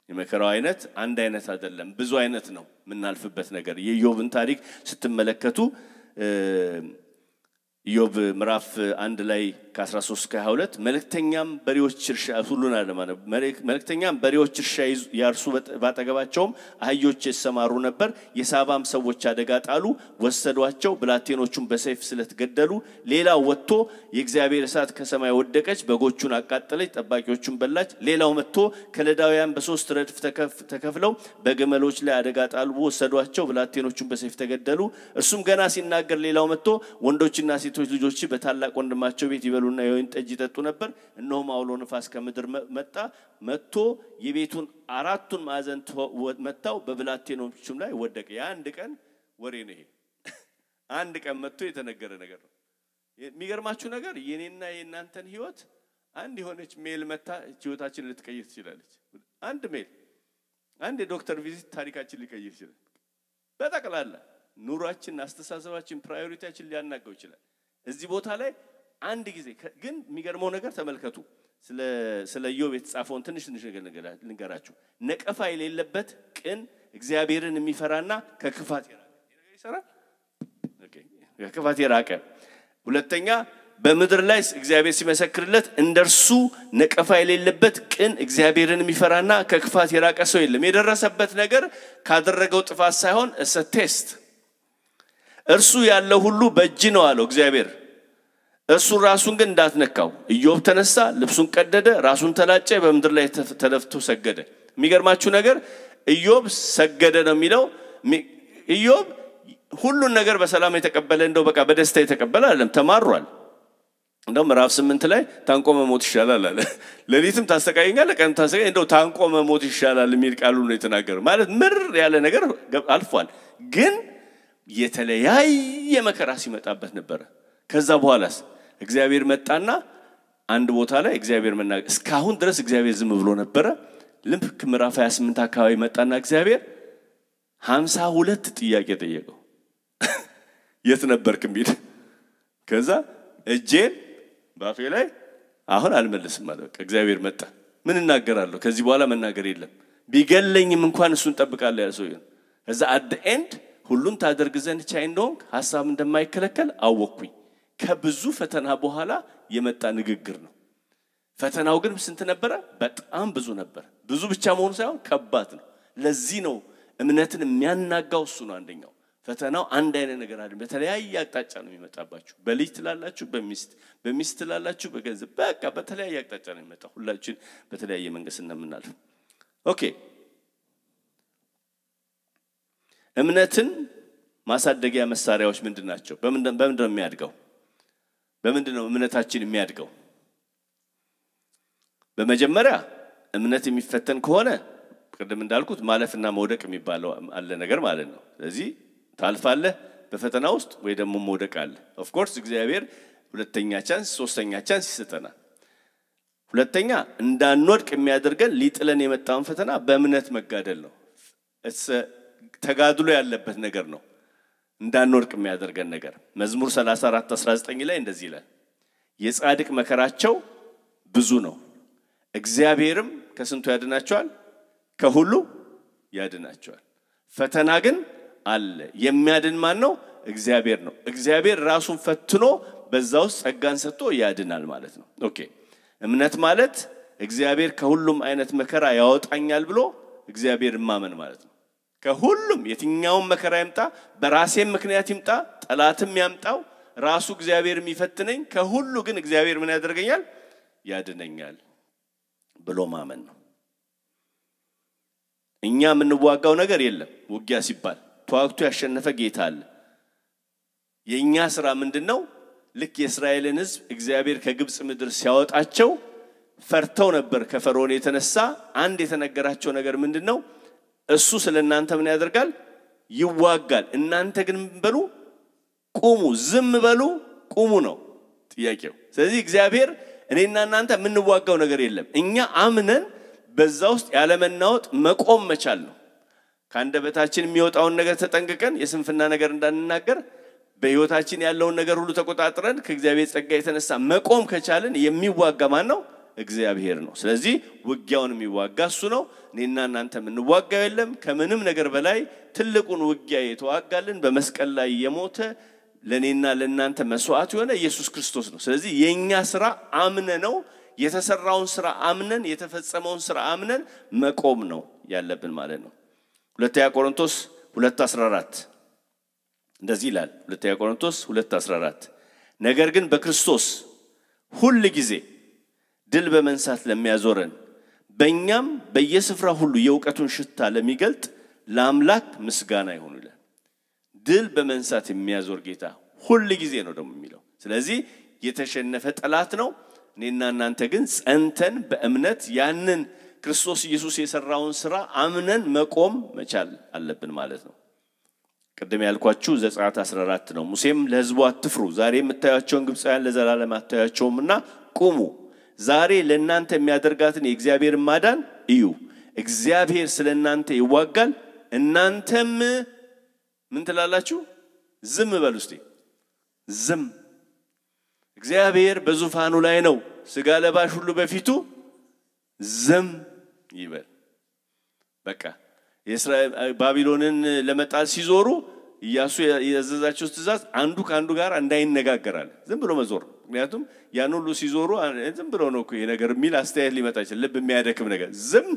የመከራው አይነት አንድ አይነት አይደለም ብዙ አይነት ነው ምናልፍበት ነገር የኢዮብን ታሪክ ስትመለከቱ ኢዮብ ምዕራፍ 1 ላይ ከ13-22 መልእክተኛም በሬዎች እርሻ ሁሉን አለማነ መልእክተኛም በሬዎች እርሻ ያርሱ ባጠገባቸውም አህዮች ይሰማሩ ነበር የሳባም ሰዎች አደጋ ጣሉ ወሰዷቸው ብላቴኖቹን በሰይፍ ስለተገደሉ ሌላው ወጥቶ የእግዚአብሔር እሳት ከሰማይ ወደቀች በጎቹን አቃጠለች ጠባቂዎቹን በላች ሌላው መጥቶ ከለዳውያን በሶስት ረድፍ ተከፍለው በገመሎች ላይ አደጋ ጣሉ ወሰዷቸው ብላቴኖቹን በሰይፍ ተገደሉ እርሱም ገና ሲናገር ሌላው መጥቶ ወንዶችና ሴቶች ልጆች በታላቅ ወንድማቸው ቤት ይበሉና የወይን ጠጅ ይጠጡ ነበር እነሆም አውሎ ንፋስ ከምድር መጥቶ የቤቱን አራቱን ማዕዘን መታው በብላቴኖቹም ላይ ወደቀ አንድ ቀን ወሬ ነው ይሄ አንድ ቀን መጥቶ የተነገረ ነገር ነው የሚገርማችሁ ነገር የኔና የናንተን ህይወት አንድ የሆነች ሜል መታ ህይወታችንን ልትቀይር ትችላለች አንድ ሜል አንድ ዶክተር ቪዚት ታሪካችን ሊቀይር ይችላል በጠቅላላ ኑሯችን አስተሳሰባችን ፕራዮሪቲያችን ሊያናገው ይችላል እዚህ ቦታ ላይ አንድ ጊዜ ግን የሚገርመው ነገር ተመልከቱ ስለ ኢዮብ የተጻፈውን ትንሽ ነገር ልንገራችሁ ነቀፋ የሌለበት ቅን እግዚአብሔርን የሚፈራና ከክፋት የራቀ ሁለተኛ በመድር ላይ እግዚአብሔር ሲመሰክርለት እንደርሱ ነቀፋ የሌለበት ቅን እግዚአብሔርን የሚፈራና ከክፋት የራቀ ሰው የለም የደረሰበት ነገር ካደረገው ጥፋት ሳይሆን ቴስት እርሱ ያለው ሁሉ በእጅ ነው አለው እግዚአብሔር እሱ ራሱን ግን እንዳትነካው ኢዮብ ተነሳ ልብሱን ቀደደ ራሱን ተላጨ በመድር ላይ ተደፍቶ ሰገደ የሚገርማችሁ ነገር ኢዮብ ሰገደ ነው የሚለው ኢዮብ ሁሉን ነገር በሰላም የተቀበለ እንደው በቃ በደስታ የተቀበለ አይደለም ተማሯል እንደው ምዕራፍ 8 ላይ ታንቆ መሞት ይሻላል አለ ለሊትም ታሰቃየኛለህ ቀን ታሰቃየኝ እንደው ታንቆ መሞት ይሻላል የሚል ቃሉ ነው የተናገረው ማለት ምር ያለ ነገር አልፏል ግን የተለያየ መከራ ሲመጣበት ነበር ከዛ በኋላስ እግዚአብሔር መጣና አንድ ቦታ ላይ እግዚአብሔር መናገር እስካሁን ድረስ እግዚአብሔር ዝም ብሎ ነበር ልምክ ምዕራፍ 28 አካባቢ መጣና እግዚአብሔር 52 ጥያቄ ጠየቀው የት ነበርክ ቢል ከዛ እጄን ባፌ ላይ አሁን አልመለስም ማለት እግዚአብሔር መጣ ምን እናገራለሁ ከዚህ በኋላ መናገር የለም ቢገለኝም እንኳን እሱን ጠብቃለሁ ያለ ሰው ይሁን ከዛ at the end ሁሉን ታደርግ ዘንድ ቻይ እንደሆንክ ሐሳብ እንደማይከለከል አወቅኩኝ ከብዙ ፈተና በኋላ የመጣ ንግግር ነው ፈተናው ግን ስንት ነበር በጣም ብዙ ነበር ብዙ ብቻ መሆኑ ሳይሆን ከባድ ነው ለዚህ ነው እምነትን የሚያናጋው እሱ ነው አንደኛው ፈተናው አንድ አይነት ነገር አይደለም በተለያየ አቅጣጫ ነው የሚመጣባችሁ በልጅ ትላላችሁ በሚስት ትላላችሁ በገንዘብ በቃ በተለያየ አቅጣጫ ነው የሚመጣው ሁላችን በተለያየ መንገድ እናምናለን ኦኬ እምነትን ማሳደጊያ መሳሪያዎች ምንድናቸው በምንድነው የሚያድገው በምንድነው እምነታችን የሚያድገው በመጀመሪያ እምነት የሚፈተን ከሆነ ቀደም እንዳልኩት ማለፍና መውደቅ የሚባለው አለ ነገር ማለት ነው ስለዚህ ታልፋለህ በፈተና ውስጥ ወይ ደግሞ መውደቅ አለ ኦፍ ኮርስ እግዚአብሔር ሁለተኛ ቻንስ ሶስተኛ ቻንስ ይሰጠናል ሁለተኛ እንዳንወድቅ የሚያደርገን ሊጥለን የመጣውን ፈተና በእምነት መጋደል ነው ተጋድሎ ያለበት ነገር ነው እንዳንወድቅ የሚያደርገን ነገር መዝሙር 34:19 ላይ እንደዚህ ይላል የጻድቅ መከራቸው ብዙ ነው እግዚአብሔርም ከስንቱ ያድናቸዋል ከሁሉ ያድናቸዋል ፈተና ግን አለ የሚያድን ማን ነው እግዚአብሔር ነው እግዚአብሔር ራሱን ፈትኖ በዛው ጸጋን ሰጥቶ ያድናል ማለት ነው ኦኬ እምነት ማለት እግዚአብሔር ከሁሉም አይነት መከራ ያወጣኛል ብሎ እግዚአብሔር ማመን ማለት ነው ከሁሉም የትኛው መከራ ይምጣ በራሴም ምክንያት ይምጣ ጠላትም ያምጣው ራሱ እግዚአብሔር የሚፈትነኝ ከሁሉ ግን እግዚአብሔር ምን ያደርገኛል ያድነኛል ብሎ ማመን ነው እኛ ምንዋጋው ነገር የለም ውጊያ ሲባል ተዋግቶ ያሸነፈ ጌታ አለ የኛ ስራ ምንድነው ልክ የእስራኤልን ሕዝብ እግዚአብሔር ከግብጽ ምድር ሲያወጣቸው ፈርተው ነበር ከፈርዖን የተነሳ አንድ የተነገራቸው ነገር ምንድነው እሱ ስለናንተ ምን ያደርጋል ይዋጋል እናንተ ግን በሉ ቁሙ ዝም በሉ ቁሙ ነው ጥያቄው ስለዚህ እግዚአብሔር እኔና እናንተ ምንዋጋው ነገር የለም እኛ አምነን በዛው ውስጥ ያለ መናወጥ መቆም መቻል ነው ካንደበታችን የሚወጣውን ነገር ተጠንቅቀን የስንፍና ነገር እንዳንናገር በህይወታችን ያለውን ነገር ሁሉ ተቆጣጥረን ከእግዚአብሔር ጸጋ የተነሳ መቆም ከቻልን የሚዋጋ ማን ነው እግዚአብሔር ነው ስለዚህ ውጊያውን የሚዋጋ እሱ ነው እኔና እናንተ ምንዋጋው የለም ከምንም ነገር በላይ ትልቁን ውጊያ የተዋጋልን በመስቀል ላይ የሞተ ለኔና ለናንተ መስዋዕት የሆነ ኢየሱስ ክርስቶስ ነው ስለዚህ የኛ ስራ አምነ ነው የተሰራውን ስራ አምነን የተፈጸመውን ስራ አምነን መቆም ነው ያለብን ማለት ነው ሁለተኛ ቆሮንቶስ 2:14 እንደዚህ ይላል ሁለተኛ ቆሮንቶስ 2:14 ነገር ግን በክርስቶስ ሁሉ ጊዜ ድል በመንሳት ለሚያዞረን በእኛም በየስፍራ ሁሉ የውቀቱን ሽታ ለሚገልጥ ለአምላክ ምስጋና ይሁን ይላል ድል በመንሳት የሚያዞር ጌታ ሁሉ ጊዜ ነው ደግሞ የሚለው ስለዚህ የተሸነፈ ጠላት ነው እኔና እናንተ ግን ጸንተን በእምነት ያንን ክርስቶስ ኢየሱስ የሰራውን ስራ አምነን መቆም መቻል አለብን ማለት ነው ቀደም ያልኳችሁ ዘጸአት 14 ነው ሙሴም ለሕዝቡ አትፍሩ ዛሬ የምታያቸውን ግብጻውያን ለዘላለም አታያቸውምና ቁሙ ዛሬ ለእናንተ የሚያደርጋትን የእግዚአብሔር ማዳን እዩ እግዚአብሔር ስለናንተ ይዋጋል እናንተም ምን ትላላችሁ ዝም በሉ እስቲ ዝም እግዚአብሔር በዙፋኑ ላይ ነው ስጋ ለባሽ ሁሉ በፊቱ ዝም ይበል በቃ የእስራኤል ባቢሎንን ለመጣል ሲዞሩ ኢያሱ ያዘዛቸው ትእዛዝ አንዱ ካንዱ ጋር እንዳይነጋገራል ዝም ብሎ መዞር ምክንያቱም ያን ሁሉ ሲዞሩ ዝም ብሎ ነው እኮ ይሄ ነገር ሚል አስተያየት ሊመጣ ይችላል ልብ የሚያደክም ነገር ዝም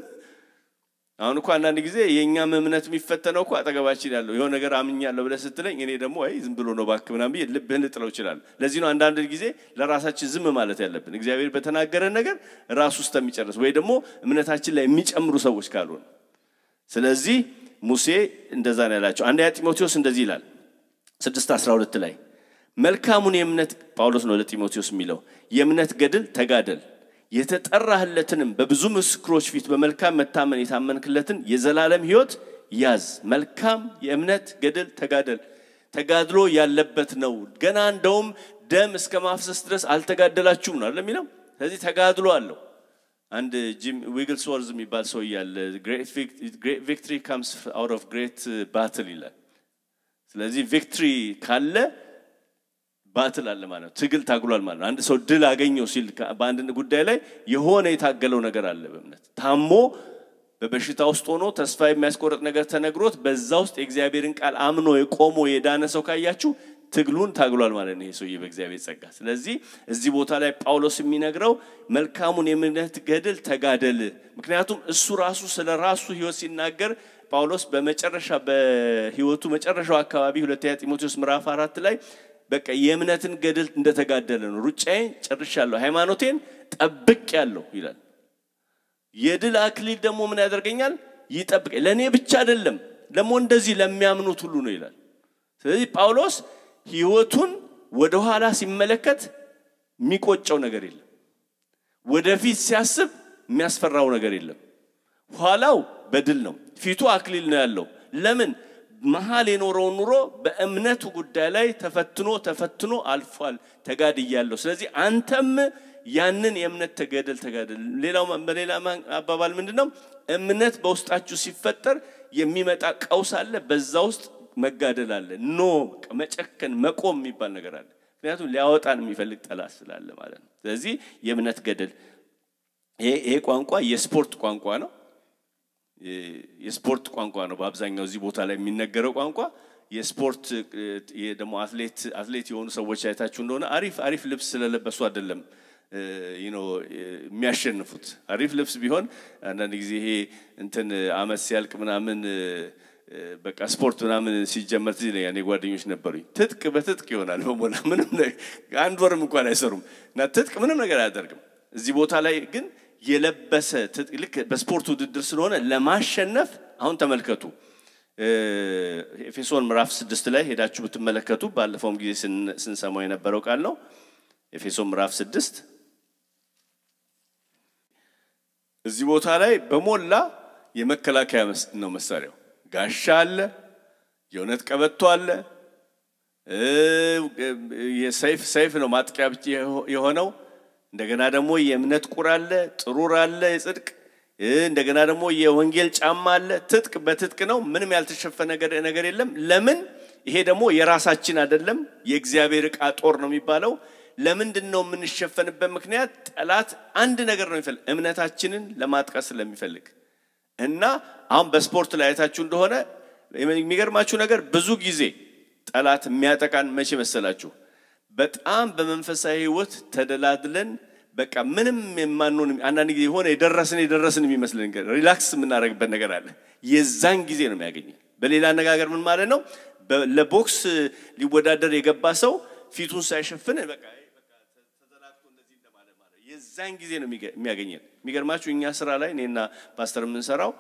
አሁን እኮ አንዳንድ ጊዜ የኛም እምነት የሚፈተነው እኮ አጠገባችን ያለው የሆነ ነገር አምኛለሁ ብለ ስትለኝ እኔ ደግሞ አይ ዝም ብሎ ነው ባክምና ቢል ልብህን ልጥለው ይችላል ለዚህ ነው አንዳንድ ጊዜ ለራሳችን ዝም ማለት ያለብን እግዚአብሔር በተናገረ ነገር ራሱ ውስጥ የሚጨርስ ወይ ደግሞ እምነታችን ላይ የሚጨምሩ ሰዎች ካልሆነ ስለዚህ ሙሴ እንደዛ ነው ያላቸው አንደኛ ጢሞቴዎስ እንደዚህ ይላል 6:12 ላይ መልካሙን የእምነት ጳውሎስ ነው ለጢሞቴዎስ የሚለው የእምነት ገድል ተጋደል የተጠራህለትንም በብዙ ምስክሮች ፊት በመልካም መታመን የታመንክለትን የዘላለም ሕይወት ያዝ መልካም የእምነት ገድል ተጋደል ተጋድሎ ያለበት ነው ገና እንደውም ደም እስከ ማፍሰስ ድረስ አልተጋደላችሁም ነው አይደል የሚለው ስለዚህ ተጋድሎ አለው አንድ ጂም ዊግልስወርዝ የሚባል ሰው ያለ great victory comes out of great battle ይላል ስለዚህ victory ካለ ባትል አለ ማለት ነው ትግል ታግሏል ማለት ነው አንድ ሰው ድል አገኘው ሲል በአንድ ጉዳይ ላይ የሆነ የታገለው ነገር አለ በእምነት ታሞ በበሽታ ውስጥ ሆኖ ተስፋ የሚያስቆርጥ ነገር ተነግሮት በዛ ውስጥ የእግዚአብሔርን ቃል አምኖ የቆሞ የዳነ ሰው ካያችሁ ትግሉን ታግሏል ማለት ነው ይሄ ሰው በእግዚአብሔር ጸጋ ስለዚህ እዚህ ቦታ ላይ ጳውሎስ የሚነግረው መልካሙን የእምነት ገድል ተጋደል ምክንያቱም እሱ ራሱ ስለራሱ ሕይወት ሲናገር ጳውሎስ በመጨረሻ በሕይወቱ መጨረሻው አካባቢ ሁለተኛ ጢሞቴዎስ ምዕራፍ 4 ላይ በቃ የእምነትን ገድል እንደተጋደለ ነው ሩጫዬን ጨርሻለሁ ሃይማኖቴን ጠብቄያለሁ ይላል የድል አክሊል ደግሞ ምን ያደርገኛል ይጠብቀኝ ለኔ ብቻ አይደለም ደግሞ እንደዚህ ለሚያምኑት ሁሉ ነው ይላል ስለዚህ ጳውሎስ ሕይወቱን ወደ ኋላ ሲመለከት የሚቆጨው ነገር የለም ወደፊት ሲያስብ የሚያስፈራው ነገር የለም ኋላው በድል ነው ፊቱ አክሊል ነው ያለው ለምን መሃል የኖረው ኑሮ በእምነቱ ጉዳይ ላይ ተፈትኖ አልፏል ተጋድያለሁ ስለዚህ አንተም ያንን የእምነት ተጋደል ሌላው በሌላ አባባል ምንድነው እምነት በውስጣችሁ ሲፈጠር የሚመጣ ቀውስ አለ በዛ ውስጥ መጋደል አለ ኖ መጨከን መቆም የሚባል ነገር አለ ምክንያቱም ሊያወጣን የሚፈልግ ጠላት ስላለ ማለት ነው ስለዚህ የእምነት ገድል ይሄ ቋንቋ የስፖርት ቋንቋ ነው የስፖርት ቋንቋ ነው በአብዛኛው እዚህ ቦታ ላይ የሚነገረው ቋንቋ የስፖርት የደሞ አትሌት የሆኑ ሰዎች አይታችሁ እንደሆነ አሪፍ ልብስ ስለለበሱ አይደለም የሚያሸንፉት አሪፍ ልብስ ቢሆን አንዳንድ ጊዜ ይሄ እንትን አመት ሲያልቅ ምናምን በቃ ስፖርት ምናምን ሲጀመር ያኔ ጓደኞች ነበሩኝ ትጥቅ በትጥቅ ይሆናል በሞላ ምንም አንድ ወርም እንኳን አይሰሩም እና ትጥቅ ምንም ነገር አያደርግም እዚህ ቦታ ላይ ግን የለበሰ ትጥቅ ልክ በስፖርት ውድድር ስለሆነ ለማሸነፍ አሁን ተመልከቱ ኤፌሶን ምዕራፍ 6 ላይ ሄዳችሁ ብትመለከቱ ባለፈው ጊዜ ስንሰማው የነበረው ቃል ነው ኤፌሶን ምዕራፍ 6 እዚህ ቦታ ላይ በሞላ የመከላከያ ነው መሳሪያው ጋሻ አለ የእውነት ቀበቶ አለ የሰይፍ ነው ማጥቂያ ብቻ የሆነው እንደገና ደግሞ የእምነት ቁር አለ ጥሩር አለ የጽድቅ እንደገና ደግሞ የወንጌል ጫማ አለ ትጥቅ በትጥቅ ነው ምንም ያልተሸፈነ ነገር የለም ለምን ይሄ ደግሞ የራሳችን አይደለም የእግዚአብሔር ዕቃ ጦር ነው የሚባለው ለምንድነው የምንሸፈንበት ምክንያት ጠላት አንድ ነገር ነው የሚፈልግ እምነታችንን ለማጥቃት ስለሚፈልግ እና አሁን በስፖርት ላይ አይታችሁ እንደሆነ የሚገርማችሁ ነገር ብዙ ጊዜ ጠላት የሚያጠቃን መቼ መሰላችሁ በጣም በመንፈሳዊ ሕይወት ተደላድለን በቃ ምንም የማንሆን አንዳንድ ጊዜ ሆነ የደረስን የሚመስለን ነገር ሪላክስ የምናደርግበት ነገር አለ የዛን ጊዜ ነው የሚያገኘን በሌላ አነጋገር ምን ማለት ነው ለቦክስ ሊወዳደር የገባ ሰው ፊቱን ሳይሸፍን በቃ ተዘላክቶ እንደዚህ እንደማለት ማለት የዛን ጊዜ ነው የሚያገኘን የሚገርማችሁ እኛ ስራ ላይ እኔና ፓስተር የምንሰራው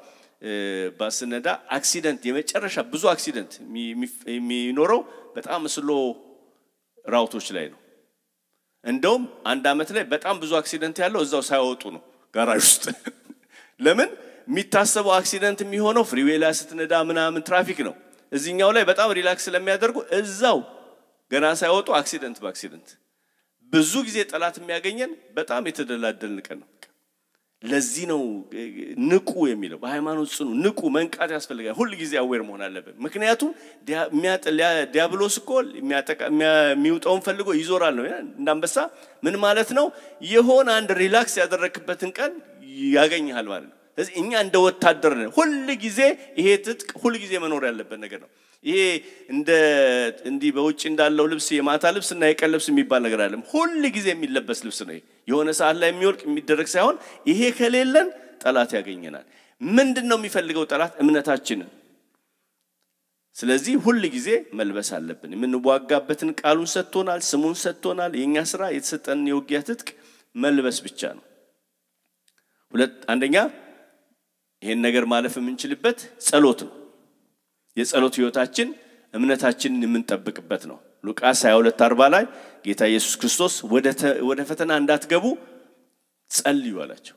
ባስነዳ አክሲደንት የመጨረሻ ብዙ አክሲደንት የሚኖረው በጣም ስሎ ራውቶች ላይ ነው እንደውም አንድ አመት ላይ በጣም ብዙ አክሲደንት ያለው እዛው ሳይወጡ ነው ጋራጅ ውስጥ ለምን የሚታሰበው አክሲደንት የሚሆነው ፍሪዌይ ላይ ስትነዳ ምናምን ትራፊክ ነው እዚህኛው ላይ በጣም ሪላክስ ስለሚያደርጉ እዛው ገና ሳይወጡ አክሲደንት በአክሲደንት ብዙ ጊዜ ጠላት የሚያገኘን በጣም የተደላደልን ቀን ነው ለዚህ ነው ንቁ የሚለው በሃይማኖት ጽኑ ንቁ መንቃት ያስፈልጋል ሁሉ ጊዜ አዌር መሆን አለበት ምክንያቱም ዲያብሎስ እኮ የሚውጣውን ፈልጎ ይዞራል ነው እንዳንበሳ ምን ማለት ነው የሆነ አንድ ሪላክስ ያደረክበትን ቀን ያገኛል ማለት ነው ስለዚህ እኛ እንደ ወታደር ነን ሁሉ ጊዜ ይሄ ትጥቅ ሁሉ ጊዜ መኖር ያለበት ነገር ነው ይሄ እንዲ በውጭ እንዳለው ልብስ የማታ ልብስና የቀን ልብስ የሚባል ነገር አይደለም ሁሉ ጊዜ የሚለበስ ልብስ ነው የሆነ ሰዓት ላይ የሚወልቅ የሚደረግ ሳይሆን ይሄ ከሌለን ጠላት ያገኘናል ምንድነው የሚፈልገው ጠላት እምነታችንን ስለዚህ ሁሉ ጊዜ መልበስ አለብን የምንዋጋበትን ቃሉን ሰጥቶናል ስሙን ሰጥቶናል የኛ ስራ የተሰጠን የውጊያ ትጥቅ መልበስ ብቻ ነው አንደኛ ይሄን ነገር ማለፍ የምንችልበት ጸሎት ነው የጸሎት ህይወታችን እምነታችንን የምንጠብቅበት ነው ሉቃስ 22:40 ላይ ጌታ ኢየሱስ ክርስቶስ ወደ ፈተና እንዳትገቡ ጸልዩ አላቸው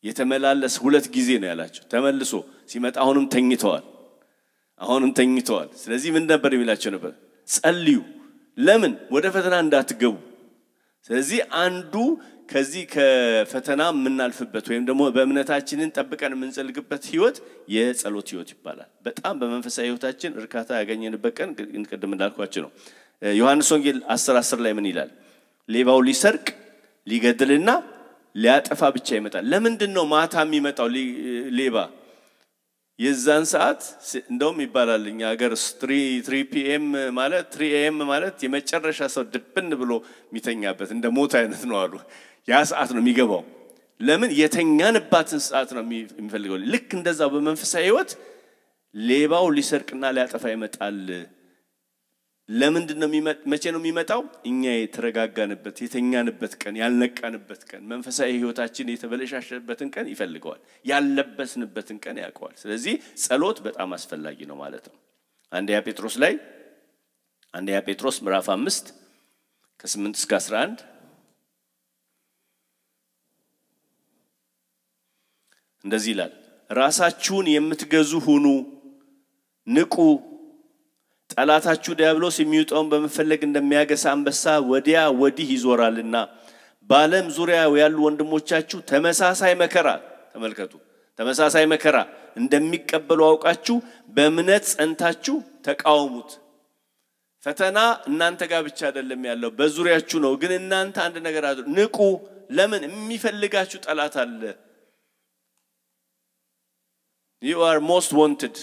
የተመላለስ ሁለት ጊዜ ነው ያላቸው ተመልሶ ሲመጣ አሁንም ተኝተዋል ስለዚህ ምን ነበር የሚላቸው ነበር ጸልዩ ለምን ወደ ፈተና እንዳትገቡ ስለዚህ አንዱ ከዚህ ከፈተና ምናልፍበት ወይም ደግሞ በእምነታችንን ጠብቀን ምንጸልይበት ህይወት የጸሎት ህይወት ይባላል በጣም በመንፈሳዊ ህይወታችን እርካታ ያገኘንበት ቀን እንቀድም እንዳልኳችሁ ነው ዮሐንስ ወንጌል 10:10 ላይ ምን ይላል ሌባው ሊሰርቅ ሊገድልና ሊያጠፋ ብቻ ይመጣል ለምንድነው ማታ የሚመጣው ሌባ የዛን ሰዓት እንደውም ይባላል እኛ ሀገር 3 PM ማለት 3 AM ማለት የመጨረሻ ሰው ድብን ብሎ ሚተኛበት እንደ ሞት አይነት ነው አሉ ያ ሰዓት ነው የሚገባው ለምን የተኛንባትን ሰዓት ነው የሚፈልገው ልክ እንደዛው በመንፈሳዊ ህይወት ሌባው ሊሰርቅና ሊያጠፋ ይመጣል ለምንድነው መቼ ነው የሚመጣው እኛ የተረጋጋንበት የተኛንበት ቀን ያልነቃንበት ቀን መንፈሳዊ ህይወታችን የተበለሻሸበትን ቀን ይፈልገዋል ያለበስንበትን ቀን ያውቀዋል ስለዚህ ጸሎት በጣም አስፈላጊ ነው ማለት ነው አንደኛ ጴጥሮስ ምዕራፍ 5 ከ8 እስከ 11 እንደዚህ ይላል ራሳችሁን የምትገዙ ሁኑ ንቁ ጠላታችሁ ዲያብሎስ የሚውጣውን በመፈለግ እንደሚያገሳ አንበሳ ወዲያ ወዲህ ይዞራልና በዓለም ዙሪያ ያሉ ወንድሞቻችሁ ተመሳሳይ መከራ ተመልከቱ ተመሳሳይ መከራ እንደሚቀበሉ አውቃችሁ በእምነት ጸንታችሁ ተቃወሙት ፈተና እናንተ ጋር ብቻ አይደለም ያለው በዙሪያችሁ ነው ግን እናንተ አንድ ነገር አድርጉ ንቁ ለምን የሚፈልጋችሁ ጠላት አለ you are most wanted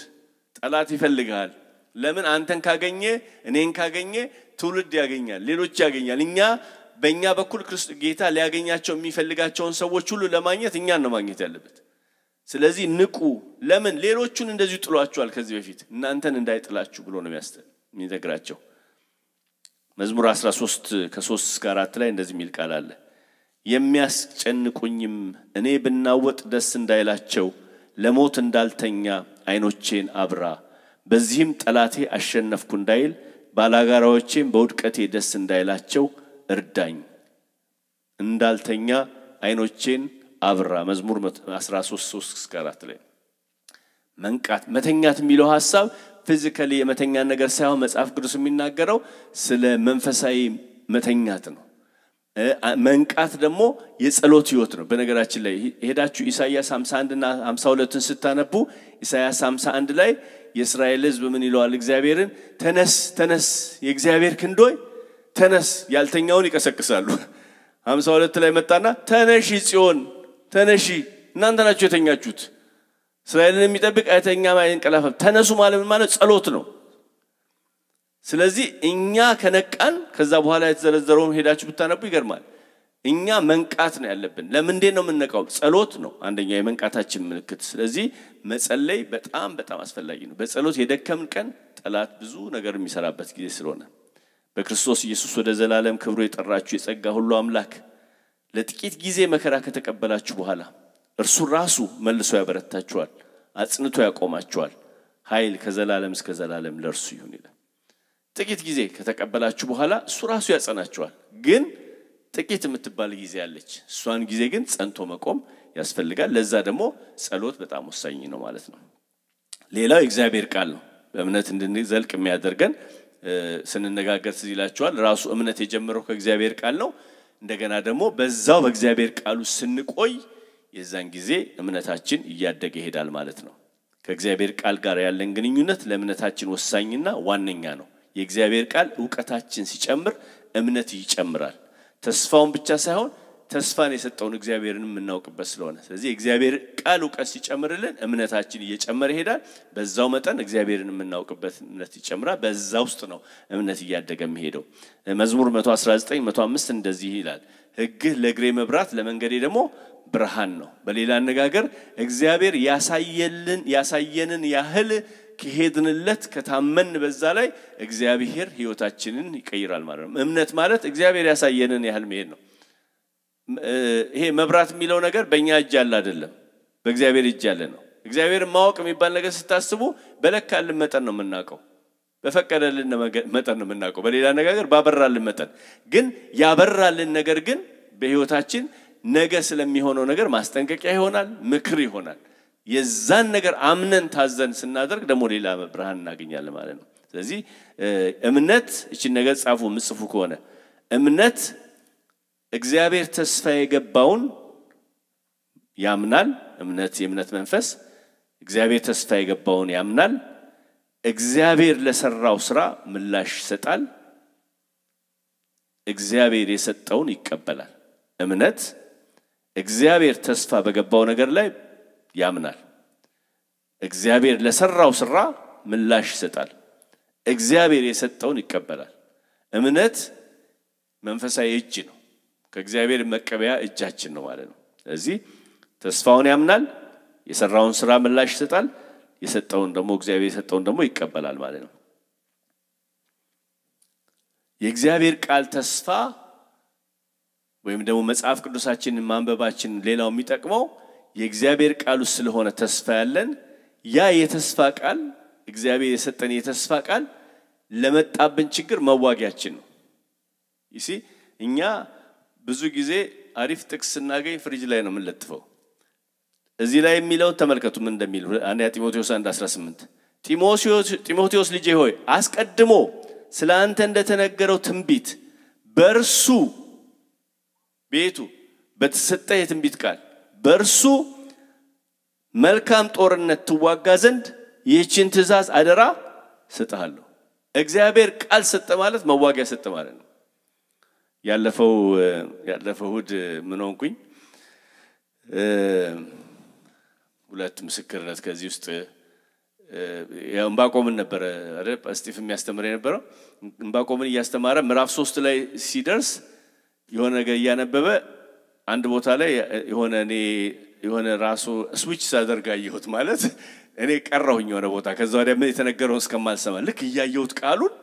ጠላት ይፈልጋል ለምን አንተን ካገኘ እኔን ካገኘ ትውልድ ያገኛል ሌሎች ያገኛል እኛ በእኛ በኩል ክርስቶስ ጌታ ሊያገኛቸው የሚፈልጋቸውን ሰዎች ሁሉ ለማግኘት እኛን ነው ማግኘት ያለበት ስለዚህ ንቁ ለምን ሌሎቹን እንደዚህ ጥሏቸዋል ከዚህ በፊት እናንተን እንዳይጥላችሁ ብሎ ነው የሚነግራቸው መዝሙር 13 ከ3 እስከ 4 ላይ እንደዚህ የሚል ቃል አለ የሚያስጨንቁኝም እኔ ብናወጥ ደስ እንዳይላቸው ለሞት እንዳልተኛ አይኖቼን አብራ በዚህም ጠላቴ አሸነፍኩ እንዳይል ባላጋራዎቼም በውድቀቴ ደስ እንዳይላቸው እርዳኝ እንዳልተኛ አይኖቼን አብራ መዝሙር 13:3-4 ላይ መንቃት መተኛት የሚለው ሐሳብ ፊዚካሊ የመተኛ ነገር ሳይሆን መጽሐፍ ቅዱስ የሚናገረው ስለ መንፈሳዊ መተኛት ነው መንቃት ደግሞ የጸሎት ህይወት ነው በነገራችን ላይ ሄዳችሁ ኢሳይያስ 51 እና 52ን ስታነቡ ኢሳይያስ 51 ላይ የእስራኤል ህዝብ ምን ይለዋል እግዚአብሔርን ተነስ የእግዚአብሔር ክንዶይ ተነስ ያልተኛውን ይቀሰቅሳሉ 52 ላይ መጣና ተነሺ ጽዮን ተነሺ እናንተ ናችሁ የተኛችሁት እስራኤልን የሚጠብቅ አይተኛ ማይንቀላፋ ተነሱ ማለት ጸሎት ነው ስለዚህ እኛ ከነቃን ከዛ በኋላ የተዘረዘረውን ሄዳችሁ ብታነቡ ይገርማል እኛ መንቃት ነው ያለብን ለምንድን ነው የምንነቃው ጸሎት ነው አንደኛ የመንቃታችን ምልክት ስለዚህ መጸለይ በጣም አስፈላጊ ነው በጸሎት የደከምን ቀን ጠላት ብዙ ነገር የሚሰራበት ጊዜ ስለሆነ በክርስቶስ ኢየሱስ ወደ ዘላለም ክብሩ የጠራችሁ የጸጋ ሁሉ አምላክ ለጥቂት ጊዜ መከራ ከተቀበላችሁ በኋላ እርሱ ራሱ መልሶ ያበረታችኋል አጽንቶ ያቆማችኋል ኃይል ከዘላለም እስከ ዘላለም ለእርሱ ይሁን ይላል ጥቂት ጊዜ ከተቀበላችሁ በኋላ እሱ ራሱ ያጸናችኋል ግን ጥቂት የምትባል ጊዜ አለች እሷን ጊዜ ግን ጸንቶ መቆም ያስፈልጋል ለዛ ደግሞ ጸሎት በጣም ወሳኝ ነው ማለት ነው ሌላው እግዚአብሔር ቃል ነው በእምነት እንድንዘልቅ የሚያደርገን ስንነጋገር ሲላችኋል ራሱ እምነት የጀመረው ከእግዚአብሔር ቃል ነው እንደገና ደግሞ በዛው በእግዚአብሔር ቃሉ ስንቆይ የዛን ጊዜ እምነታችን እያደገ ይሄዳል ማለት ነው ከእግዚአብሔር ቃል ጋር ያለን ግንኙነት ለእምነታችን ወሳኝና ዋነኛ ነው የእግዚአብሔር ቃል ዕውቀታችን ሲጨምር እምነት ይጨምራል ተስፋውን ብቻ ሳይሆን ተስፋን የሰጠውን እግዚአብሔርን እናውቅበት ስለሆነ ስለዚህ እግዚአብሔር ቃል ዕውቀት ሲጨምርልን እምነታችን እየጨመረ ይሄዳል በዛው መጠን እግዚአብሔርን እናውቅበት እምነት ይጨምራል በዛው ውስጥ ነው እምነት እያደገ የሚሄደው መዝሙር 119:105 እንደዚህ ይላል ሕግህ ለእግሬ መብራት ለመንገዴ ደግሞ ብርሃን ነው በሌላ አነጋገር እግዚአብሔር ያሳየንን ያህል ከሄድንለት ከታመን በዛ ላይ እግዚአብሔር ህይወታችንን ይቀይራል ማለት ነው እምነት ማለት እግዚአብሔር ያሳየንን ያህል መሄድ ነው ይሄ መብራት የሚለው ነገር በእኛ እጅ ያለ አይደለም በእግዚአብሔር እጅ ያለ ነው እግዚአብሔር ማወቅ የሚባል ነገር ስታስቡ በለካልን መጠን ነው የምናውቀው በፈቀደልን መጠን ነው የምናውቀው በሌላ ነገር ባበራልን መጠን ግን ያበራልን ነገር ግን በህይወታችን ነገ ስለሚሆነው ነገር ማስጠንቀቂያ ይሆናል ምክር ይሆናል የዛን ነገር አምነን ታዘን ስናደርግ ደግሞ ሌላ ብርሃን እናገኛለን ማለት ነው ስለዚህ እምነት እቺ ነገር ጻፉ ምጽፉ ከሆነ እምነት እግዚአብሔር ተስፋ የገባውን ያምናል እምነት የእምነት መንፈስ እግዚአብሔር ተስፋ የገባውን ያምናል እግዚአብሔር ለሰራው ስራ ምላሽ ይሰጣል እግዚአብሔር የሰጠውን ይቀበላል እምነት እግዚአብሔር ተስፋ በገባው ነገር ላይ ያምናል እግዚአብሔር ለሰራው ስራ ምላሽ ይሰጣል እግዚአብሔር የሰጠውን ይቀበላል እምነት መንፈሳዊ እጅ ነው ከእግዚአብሔር መቀበያ እጃችን ነው ማለት ነው ስለዚህ ተስፋውን ያምናል የሰራውን ስራ ምላሽ ይሰጣል የሰጠውን ደግሞ እግዚአብሔር የሰጠውን ደግሞ ይቀበላል ማለት ነው የእግዚአብሔር ቃል ተስፋ ወይም ደግሞ መጽሐፍ ቅዱሳችንን ማንበባችን ሌላው የሚጠቅመው የእግዚአብሔር ቃል ስለሆነ ተስፋ ያለን ያ የተስፋ ቃል እግዚአብሔር የሰጠን የተስፋ ቃል ለመጣብን ችግር መዋጊያችን ነው ይሲ እኛ ብዙ ጊዜ አሪፍ ጥቅስ እናገኝ ፍሪጅ ላይ ነው የምንለጥፈው እዚህ ላይ የሚለው ተመልከቱ ምን እንደሚል አንደኛ ጢሞቴዎስ 1:18 ጢሞቴዎስ ልጄ ሆይ አስቀድሞ ስላንተ እንደተነገረው ትንቢት በርሱ ቤቱ በተሰጠ የትንቢት ቃል በርሱ መልካም ጦርነት ትዋጋ ዘንድ ይህችን ትእዛዝ አደራ ሰጣለሁ እግዚአብሔር ቃል ሰጠ ማለት መዋጊያ ሰጠ ማለት ነው ያለፈው ሁድ ምን ሆንኩኝ ሁለት ምስክርነት ከዚህ ውስጥ እንባቆምን ነበር አይደል ጳስቲፍ የሚያስተምር የነበረው እንባቆምን ያስተማረ ምዕራፍ 3 ላይ ሲደርስ የሆነ ነገር ያነበበ አንድ ቦታ ላይ የሆነ ራሱ ስዊች ሳደርጋየሁት ማለት እኔ ቀረሁኝ የሆነ ቦታ ከዛ ወዲያ ምን የተነገረው እስከማልሰማ ልክ ያየሁት ቃሉን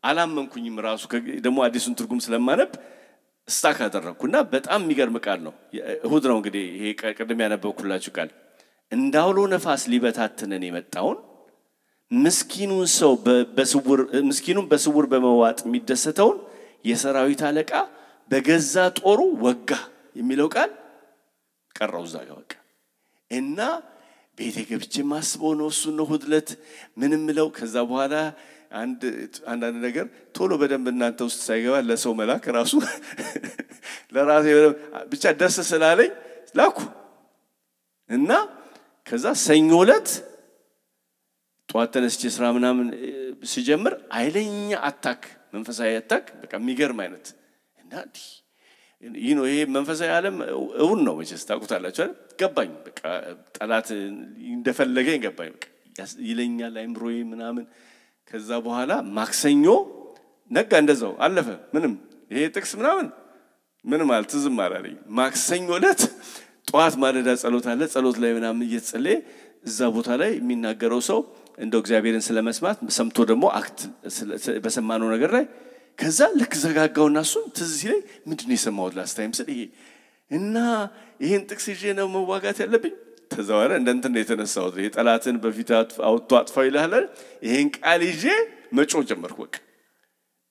አላመንኩኝም ራሱ ደግሞ አዲሱን ትርጉም ስለማነብ ስታክ አደረኩና በጣም የሚገርም ቃል ነው እሁድ ነው እንግዲህ ይሄ ቀደም ያነበብኩላችሁ ቃል እንዳውሎ ነፋስ ሊበታተነን የመጣውን ምስኪኑን በስውር በመዋጥ የሚደሰተውን የሰራዊት አለቃ በገዛ ጦሩ ወጋ የሚለው ቃል ቀረው ዛጋ በቃ እና ቤቴ ገብቼ ማስበው ነው እሱ ነው ሁድለት ምንም ምለው ከዛ በኋላ አንድ ነገር ቶሎ በደንብ እናንተ ውስጥ ሳይገባ ለሰው መላክ ራሱ ለራሴ ብቻ ደስ ስላለኝ ላኩ እና ከዛ ሰኞ ዕለት ጧት ተነስቼ ስራ ምናምን ሲጀምር አይለኛ አታክ መንፈሳዊ አታክ በቃ የሚገርም አይነት እና ይሄ መንፈሳዊ ዓለም እውን ነው ወይስ ታውቁታላችሁ አይደል ገባኝ በቃ ጠላት እንደፈለገኝ ገባኝ በቃ ይለኛል አይምሮዬ ምናምን ከዛ በኋላ ማክሰኞ ነጋ እንደዛው አለፈ ምንም ይሄ ጥቅስ ምንም አልተዝም አላለኝ ማክሰኞ ዕለት ጧት ማለዳ ጸሎት አለ ጸሎት ላይ ምናምን እየተጸለየ እዛ ቦታ ላይ የሚናገረው ሰው እንደው እግዚአብሔርን ስለመስማት ሰምቶ ደግሞ አክት በሰማነው ነገር ላይ ከዛ ልክ ዘጋጋውና እሱ ትዝ ሲለኝ ምንድነው የሰማሁት ላስት ታይም ስለ ይሄ እና ይሄን ጥቅስ ይዤ ነው መዋጋት ያለብኝ ተዛወረ እንደንተ ነው የተነሳው የጠላትን በፊት አውጥቶ አጥፋው ይላል ይሄን ቃል ይዤ መጮህ ጀመርኩ በቃ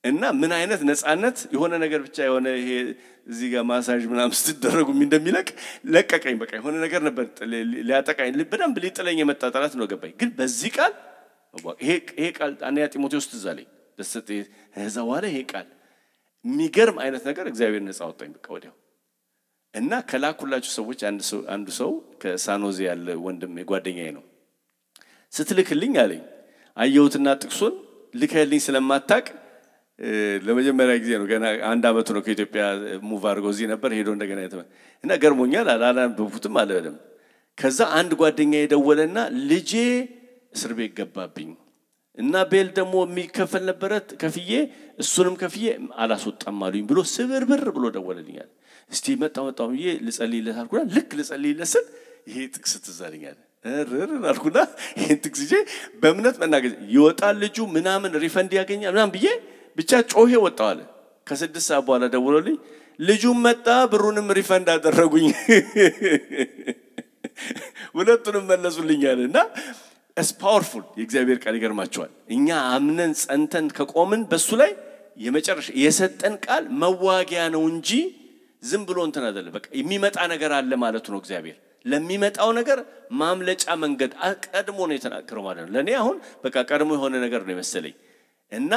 እና ምን አይነት ነፃነት የሆነ ነገር ብቻ የሆነ ይሄ እዚህ ጋር ማሳጅ ምናምን ስትደረጉ እንደሚለቅ ለቀቀኝ በቃ የሆነ ነገር ነበር ሊያጠቃኝ በደንብ ሊጥለኝ የመጣ ጠላት ነው ገባኝ ግን በዚህ ቃል ይሄ ቃል አንደኛ ጢሞቴዎስ ትዛለኝ ደስተ ህዛዋለ ይሄ ቃል የሚገርም አይነት ነገር እግዚአብሔር ነፃ አወጣኝ በቃ ወዲያው እና ከላኩላችሁ ሰዎች አንዱ ሰው ከሳኖዜ ያለ ወንድም የጓደኛዬ ነው ስትልክልኝ አለኝ አየሁትና ጥቅሱን ልከልኝ ስለማታቅ ለመጀመሪያ ጊዜ ነው ገና አንድ አመት ነው ከኢትዮጵያ ሙቭ አድርጎ እዚህ ነበር ሄዶ እንደገና እና ገርሞኛል አላነበብኩትም አለበለም ከዛ አንድ ጓደኛዬ ደወለና ልጄ እስር ቤት ገባብኝ እና ቤል ደግሞ የሚከፈል ነበረት ከፍዬ እሱንም ከፍዬ አላስወጣም አሉኝ ብሎ ስብርብር ብሎ ደወለልኛል እስቲ መጣው ብዬ ልጸልይለት አልኩና ልክ ልጸልይለት ስል ይሄ ጥቅስ ትዛልኛል አልኩና ይሄ ጥቅስ ይዤ በእምነት መናገር ይወጣል ልጁ ምናምን ሪፈንድ ያገኛል ምናምን ብዬ ብቻ ጮሄ ወጣው አለ ከ6 ሰዓት በኋላ ደውሎልኝ ልጁም መጣ ብሩንም ሪፈንድ አደረጉኝ ሁለቱንም መለሱልኝ አለና as powerful የእግዚአብሔር ቃል ይገርማቸዋል እኛ አምነን ጸንተን ከቆምን በሱ ላይ የመጨረሻ የሰጠን ቃል መዋጊያ ነው እንጂ ዝም ብሎ እንትን አይደለም በቃ የሚመጣ ነገር አለ ማለት ነው እግዚአብሔር ለሚመጣው ነገር ማምለጫ መንገድ ቀድሞ ነው የተናገረው ማለት ነው ለኔ አሁን በቃ ቀድሞ የሆነ ነገር ነው መሰለኝ እና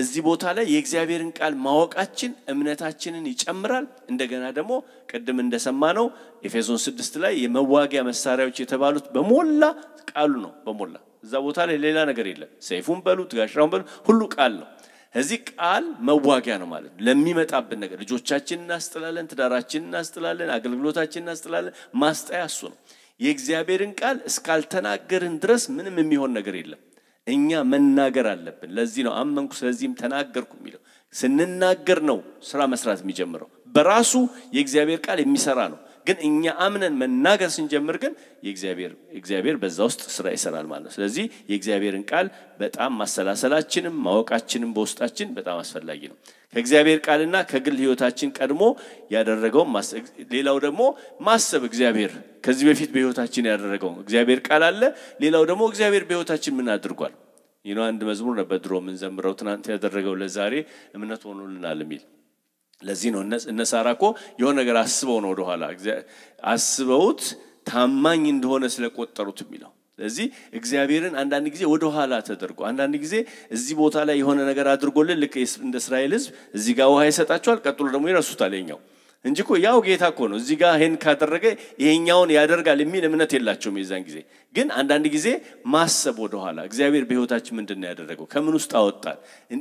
እዚህ ቦታ ላይ የእግዚአብሔርን ቃል ማወቃችን እምነታችንን ይጨምራል እንደገና ደግሞ ቀድም እንደሰማነው ኤፌሶን 6 ላይ የመዋጊያ መሳሪያዎች የተባሉት በሞላ ቃሉ ነው በሞላ እዛ ቦታ ላይ ሌላ ነገር የለም ሰይፉን በሉት ጋሻውን በሉት ሁሉ ቃል ነው እዚህ ቃል መዋጊያ ነው ማለት ለሚመጣብን ነገር ልጆቻችንን እናስጥላለን ትዳራችንን እናስጥላለን አገልግሎታችንን እናስጥላለን ማስጣያ እሱ ነው የእግዚአብሔርን ቃል እስካልተናገርን ድረስ ምንም የሚሆን ነገር የለም እኛ መናገር አለብን ለዚህ ነው አመንኩ ስለዚህም ተናገርኩ የሚለው ስንናገር ነው ስራ መስራት የሚጀምረው በራሱ የእግዚአብሔር ቃል የሚሰራ ነው ግን እኛ አምነን መናገር ስንጀምር ግን የእግዚአብሔር በዛ ውስጥ ስራ ይሰራል ማለት ነው ስለዚህ የእግዚአብሔርን ቃል በጣም ማሰላሰላችንም ማወቃችንም በውስጣችን በጣም አስፈላጊ ነው ከእግዚአብሔር ቃልና ከግል ህይወታችን ቀድሞ ያደረገው ሌላው ደግሞ ማሰብ እግዚአብሔር ከዚህ በፊት በህይወታችን ያደረገው እግዚአብሔር ቃል አለ ሌላው ደግሞ እግዚአብሔር በህይወታችን ምን አድርጓል አንድ መዝሙር ነበር ድሮ ምን ዘምረው ትናንት ያደረገው ለዛሬ እምነት ሆኖልናል የሚል ለዚህ ነው እነሳራኮ የሆነ ነገር አስበው ነው ወደ ኋላ አስበውት ታማኝ እንደሆነ ስለቆጠሩት የሚለው ስለዚህ እግዚአብሔርን አንዳንድ ጊዜ ወደ ኋላ ተደርጎ አንዳንድ ጊዜ እዚህ ቦታ ላይ የሆነ ነገር አድርጎልን ልክ እንደ እስራኤል ህዝብ እዚህ ጋር ውሃ ይሰጣቸዋል ቀጥሎ ደግሞ ይረሱታል የኛው እንጂኮ ያው ጌታ እኮ ነው እዚህ ጋር ሄን ካደረገ ይሄኛውን ያደርጋል የሚል እምነት የላቸውም የዛን ጊዜ ግን አንዳንድ ጊዜ ማሰብ ወደ ኋላ እግዚአብሔር በህይወታችን ምንድነው ያደረገው ከምን ውስጥ አወጣን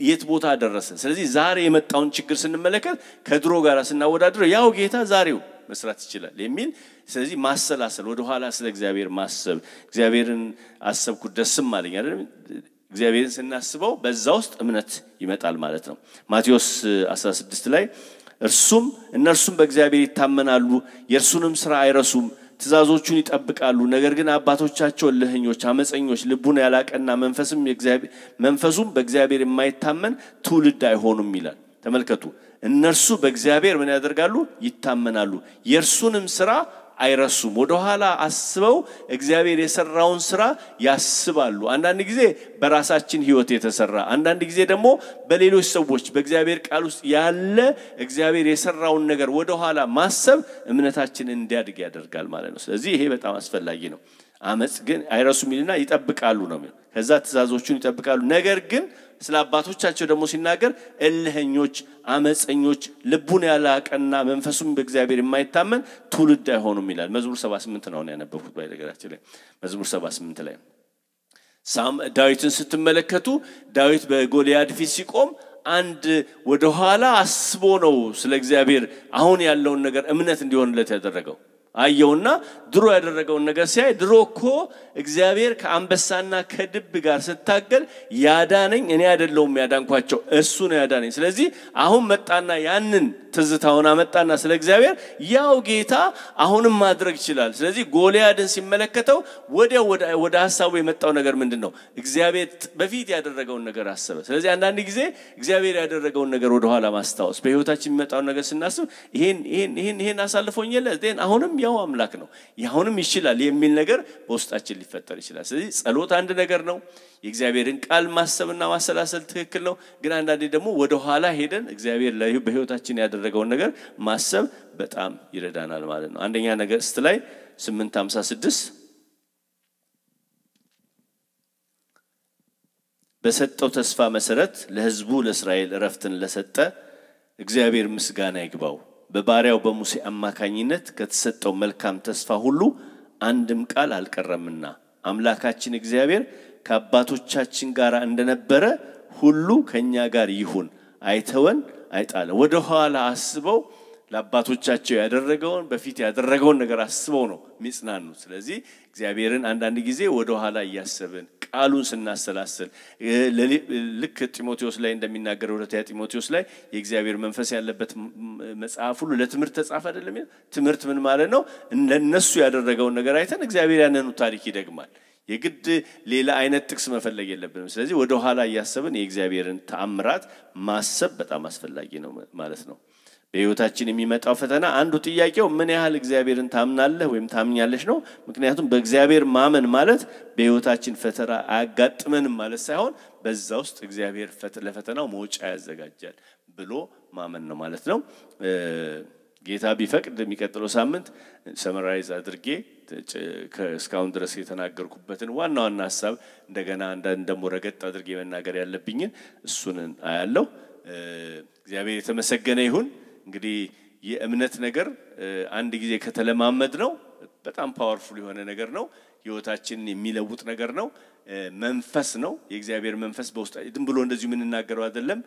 የት ቦታ አደረሰን ስለዚህ ዛሬ የመጣውን ችግር ስንመለከት ከድሮ ጋር ስናወዳድረው ያው ጌታ ዛሬው መስራት ይችላል የሚል ስለዚህ ማሰላሰል ወደ ኋላ ስለ እግዚአብሔር ማሰብ እግዚአብሔርን አሰብኩ ደስም አለኝ አይደል እግዚአብሔርን ስናስበው በዛ ውስጥ እምነት ይመጣል ማለት ነው ማቴዎስ 16 ላይ እነርሱም በእግዚአብሔር ይታመናሉ የእርሱንም ሥራ አይረሱም ትእዛዞቹን ይጠብቃሉ ነገር ግን አባቶቻቸው ለህኞች አመፀኞች ልቡን ያላቀና መንፈሱም በእግዚአብሔር የማይታመን ትውልድ አይሆኑም ይላል ተመልከቱ እነርሱ በእግዚአብሔር ምን ያደርጋሉ ይታመናሉ የእርሱንም ሥራ አይረሱም ወደ ኋላ አስበው እግዚአብሔር የሰራውን ሥራ ያስባሉ አንዳንድ ጊዜ በራሳችን ህይወት የተሰራ አንዳንድ ጊዜ ደግሞ በሌሎች ሰዎች በእግዚአብሔር ቃል ውስጥ ያለ እግዚአብሔር የሰራውን ነገር ወደ ኋላ ማሰብ እምነታችንን እንዲያድግ ያደርጋል ማለት ነው ስለዚህ ይሄ በጣም አስፈላጊ ነው አመጽ ግን አይረሱምልና ይጠብቃሉ ነው ከዛ ትእዛዞቹን ይጠብቃሉ ነገር ግን ስለ አባቶቻቸው ደግሞ ሲናገር እልህኞች አመፀኞች ልቡን ያላቀና መንፈሱም በእግዚአብሔር የማይታመን ትውልድ አይሆኑም ይላል መዝሙር 78 ነው ያነበብኩት ባይደገራችን ላይ መዝሙር 78 ላይ ዳዊትን ስትመለከቱ ዳዊት በጎልያድ ፊት ሲቆም አንድ ወደ ኋላ አስቦ ነው ስለ እግዚአብሔር አሁን ያለውን ነገር እምነት እንዲሆንለት ያደረገው አየውና ድሮ ያደረገው ነገር ሲያይ ድሮኮ እግዚአብሔር ከአንበሳና ከድብ ጋር ስታገል ያዳነኝ እኔ አይደለሁም ያዳንኳቸው እሱ ነው ያዳነኝ ስለዚህ አሁን መጣና ያንን ትዝታውን አመጣና ስለ እግዚአብሔር ያው ጌታ አሁንም ማድረግ ይችላል ስለዚህ ጎልያድን ሲመለከተው ወደ ሐሳቡ የመጣው ነገር ምንድነው እግዚአብሔር በፊት ያደረገው ነገር አሰበ ስለዚህ አንዳንድ ጊዜ እግዚአብሔር ያደረገው ነገር ወደ ኋላ ማስታወስ በህይወታችን የሚመጣው ነገር ስናስብ ይሄን አሳልፎኛል ዘን አሁንም ያው አምላክ ነው ያሁንም ይችላል የሚል ነገር በውስጣችን ሊፈጠር ይችላል ስለዚህ ጸሎት አንድ ነገር ነው የእግዚአብሔርን ቃል ማሰብና ማሰላሰል ትክክል ነው ግን አንዳንዴ ደግሞ ወደ ኋላ ሄደን እግዚአብሔር በህይወታችን ያደረገውን ነገር ማሰብ በጣም ይረዳናል ማለት ነው አንደኛ ነገሥት ላይ 8:56 በሰጠው ተስፋ መሰረት ለህዝቡ ለእስራኤል ረፍትን ለሰጠ እግዚአብሔር ምስጋና ይግባው በባሪያው በሙሴ አማካኝነት ከተሰጠው መልካም ተስፋ ሁሉ አንድም ቃል አልቀረምና አምላካችን እግዚአብሔር ከአባቶቻችን ጋር እንደነበረ ሁሉ ከኛ ጋር ይሁን አይተወን አይጣለ ወደ ኋላ አስበው ለአባቶቻቸው ያደረገውን በፊት ያደረገውን ነገር አስበው ነው ሚጽናኑ ስለዚህ እግዚአብሔርን አንዳንድ ጊዜ ወደ ኋላ ያያሰብን ቃሉን ስናሰላስል ልክ ጢሞቴዎስ ላይ እንደሚናገረው ጢሞቴዎስ ላይ የእግዚአብሔር መንፈስ ያለበት መጽሐፍ ሁሉ ለትምህርት ተጻፈ አይደለም ትምህርት ምን ማለት ነው ለነሱ ያደረገውን ነገር አይተን እግዚአብሔር ያንኑ ታሪክ ይደግማል የግድ ሌላ አይነት ጥቅስ መፈለግ የለብንም ስለዚህ ወደ ኋላ ያያሰብን የእግዚአብሔርን ተአምራት ማሰብ በጣም አስፈላጊ ነው ማለት ነው በህይወታችን የሚመጣው ፈተና አንዱ ጥያቄው ምን ያህል እግዚአብሔርን ታምናለህ ወይም ታምኛለሽ ነው ምክንያቱም በእግዚአብሔር ማመን ማለት በህይወታችን ፈተና አያጋጥመንም ማለት ሳይሆን በዛ ውስጥ እግዚአብሔር ለፈተናው መውጫ ያዘጋጃል ብሎ ማመን ነው ማለት ነው ጌታ ቢፈቅድ የሚቀጥለው ሳምንት ሰመራይዝ አድርጌ ከስካውን ድረስ የተናገርኩበትን ዋና ዋና ሐሳብ እንደገና እንደሞ ረገጥ አድርጌ መናገር ያለብኝን እሱን አያለው እግዚአብሔር የተመሰገነ ይሁን እንግዲህ የእምነት ነገር አንድ ጊዜ ከተለማመድ ነው በጣም ፓወርፉል የሆነ ነገር ነው ህይወታችንን የሚለውጥ ነገር ነው መንፈስ ነው የእግዚአብሔር መንፈስ በውስጣችን ዝም ብሎ እንደዚህ ምን እናገረው አይደለም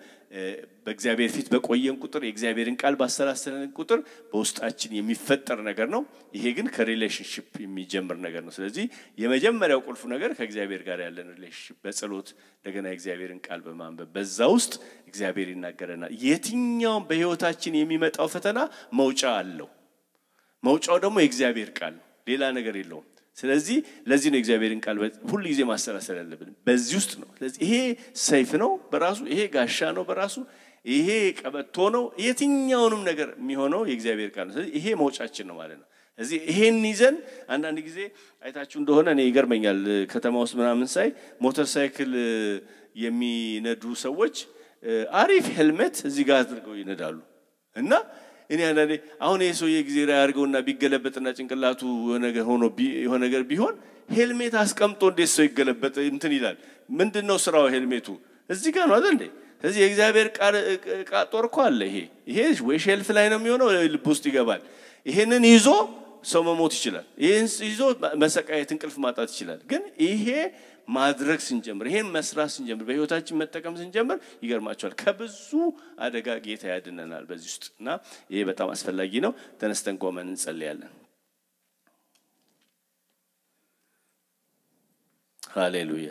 በእግዚአብሔር ፊት በቆየን ቁጥር የእግዚአብሔርን ቃል ባሰላሰለን ቁጥር በውስጣችን የሚፈጠር ነገር ነው ይሄ ግን ከሪሌሽንሺፕ የሚጀምር ነገር ነው ስለዚህ የመጀመሪያው ቁልፉ ነገር ከእግዚአብሔር ጋር ያለን ሪሌሽንሺፕ በጸሎት እንደገና የእግዚአብሔርን ቃል በማንበብ በዛ ውስጥ እግዚአብሔር ይናገረናል የትኛውም በህይወታችን የሚመጣው ፈተና መውጫ አለው መውጫው ደግሞ የእግዚአብሔር ቃል ነው ሌላ ነገር የለውም ስለዚህ ለዚህ ነው እግዚአብሔርን ቃል ሁሉ ጊዜ ማሰላሰል ያለብን በዚህ ውስጥ ነው ስለዚህ ይሄ ሰይፍ ነው በራሱ ይሄ ጋሻ ነው በራሱ ይሄ ቀበቶ ነው የትኛውንም ነገር የሚሆነው የእግዚአብሔር ቃል ነው ስለዚህ ይሄ መውጫችን ነው ማለት ነው ስለዚህ ይሄን ይዘን አንዳንድ ጊዜ አይታችሁ እንደሆነ እኔ ይገርመኛል ከተማ ውስጥ ምናምን ሳይ ሞተር ሳይክል የሚነዱ ሰዎች አሪፍ ሄልሜት እዚህ ጋር አድርገው ይነዳሉ እና እኔ አንዳንዴ አሁን የሰውዬ ጊዜ ላይ አድርገውና ቢገለበጥና ጭንቅላቱ ነገር ሆኖ የሆነ ነገር ቢሆን ሄልሜት አስቀምጦ እንዴት ሰው ይገለበጥ እንትን ይላል ምንድነው ስራው ሄልሜቱ እዚህ ጋር ነው አይደል እንዴ ስለዚህ የእግዚአብሔር ቃል ጦርኮ አለ ይሄ ወይ ሼልፍ ላይ ነው የሚሆነው ልብ ውስጥ ይገባል ይሄንን ይዞ ሰው መሞት ይችላል ይሄን ይዞ መሰቃየት እንቅልፍ ማጣት ይችላል ግን ይሄ ማድረግ ስንጀምር ይሄን መስራት ስንጀምር በህይወታችን መጠቀም ስንጀምር ይገርማቸዋል ከብዙ አደጋ ጌታ ያድነናል በዚህ ውስጥና ይሄ በጣም አስፈላጊ ነው ተነስተን ቆመን እንጸልያለን ሃሌሉያ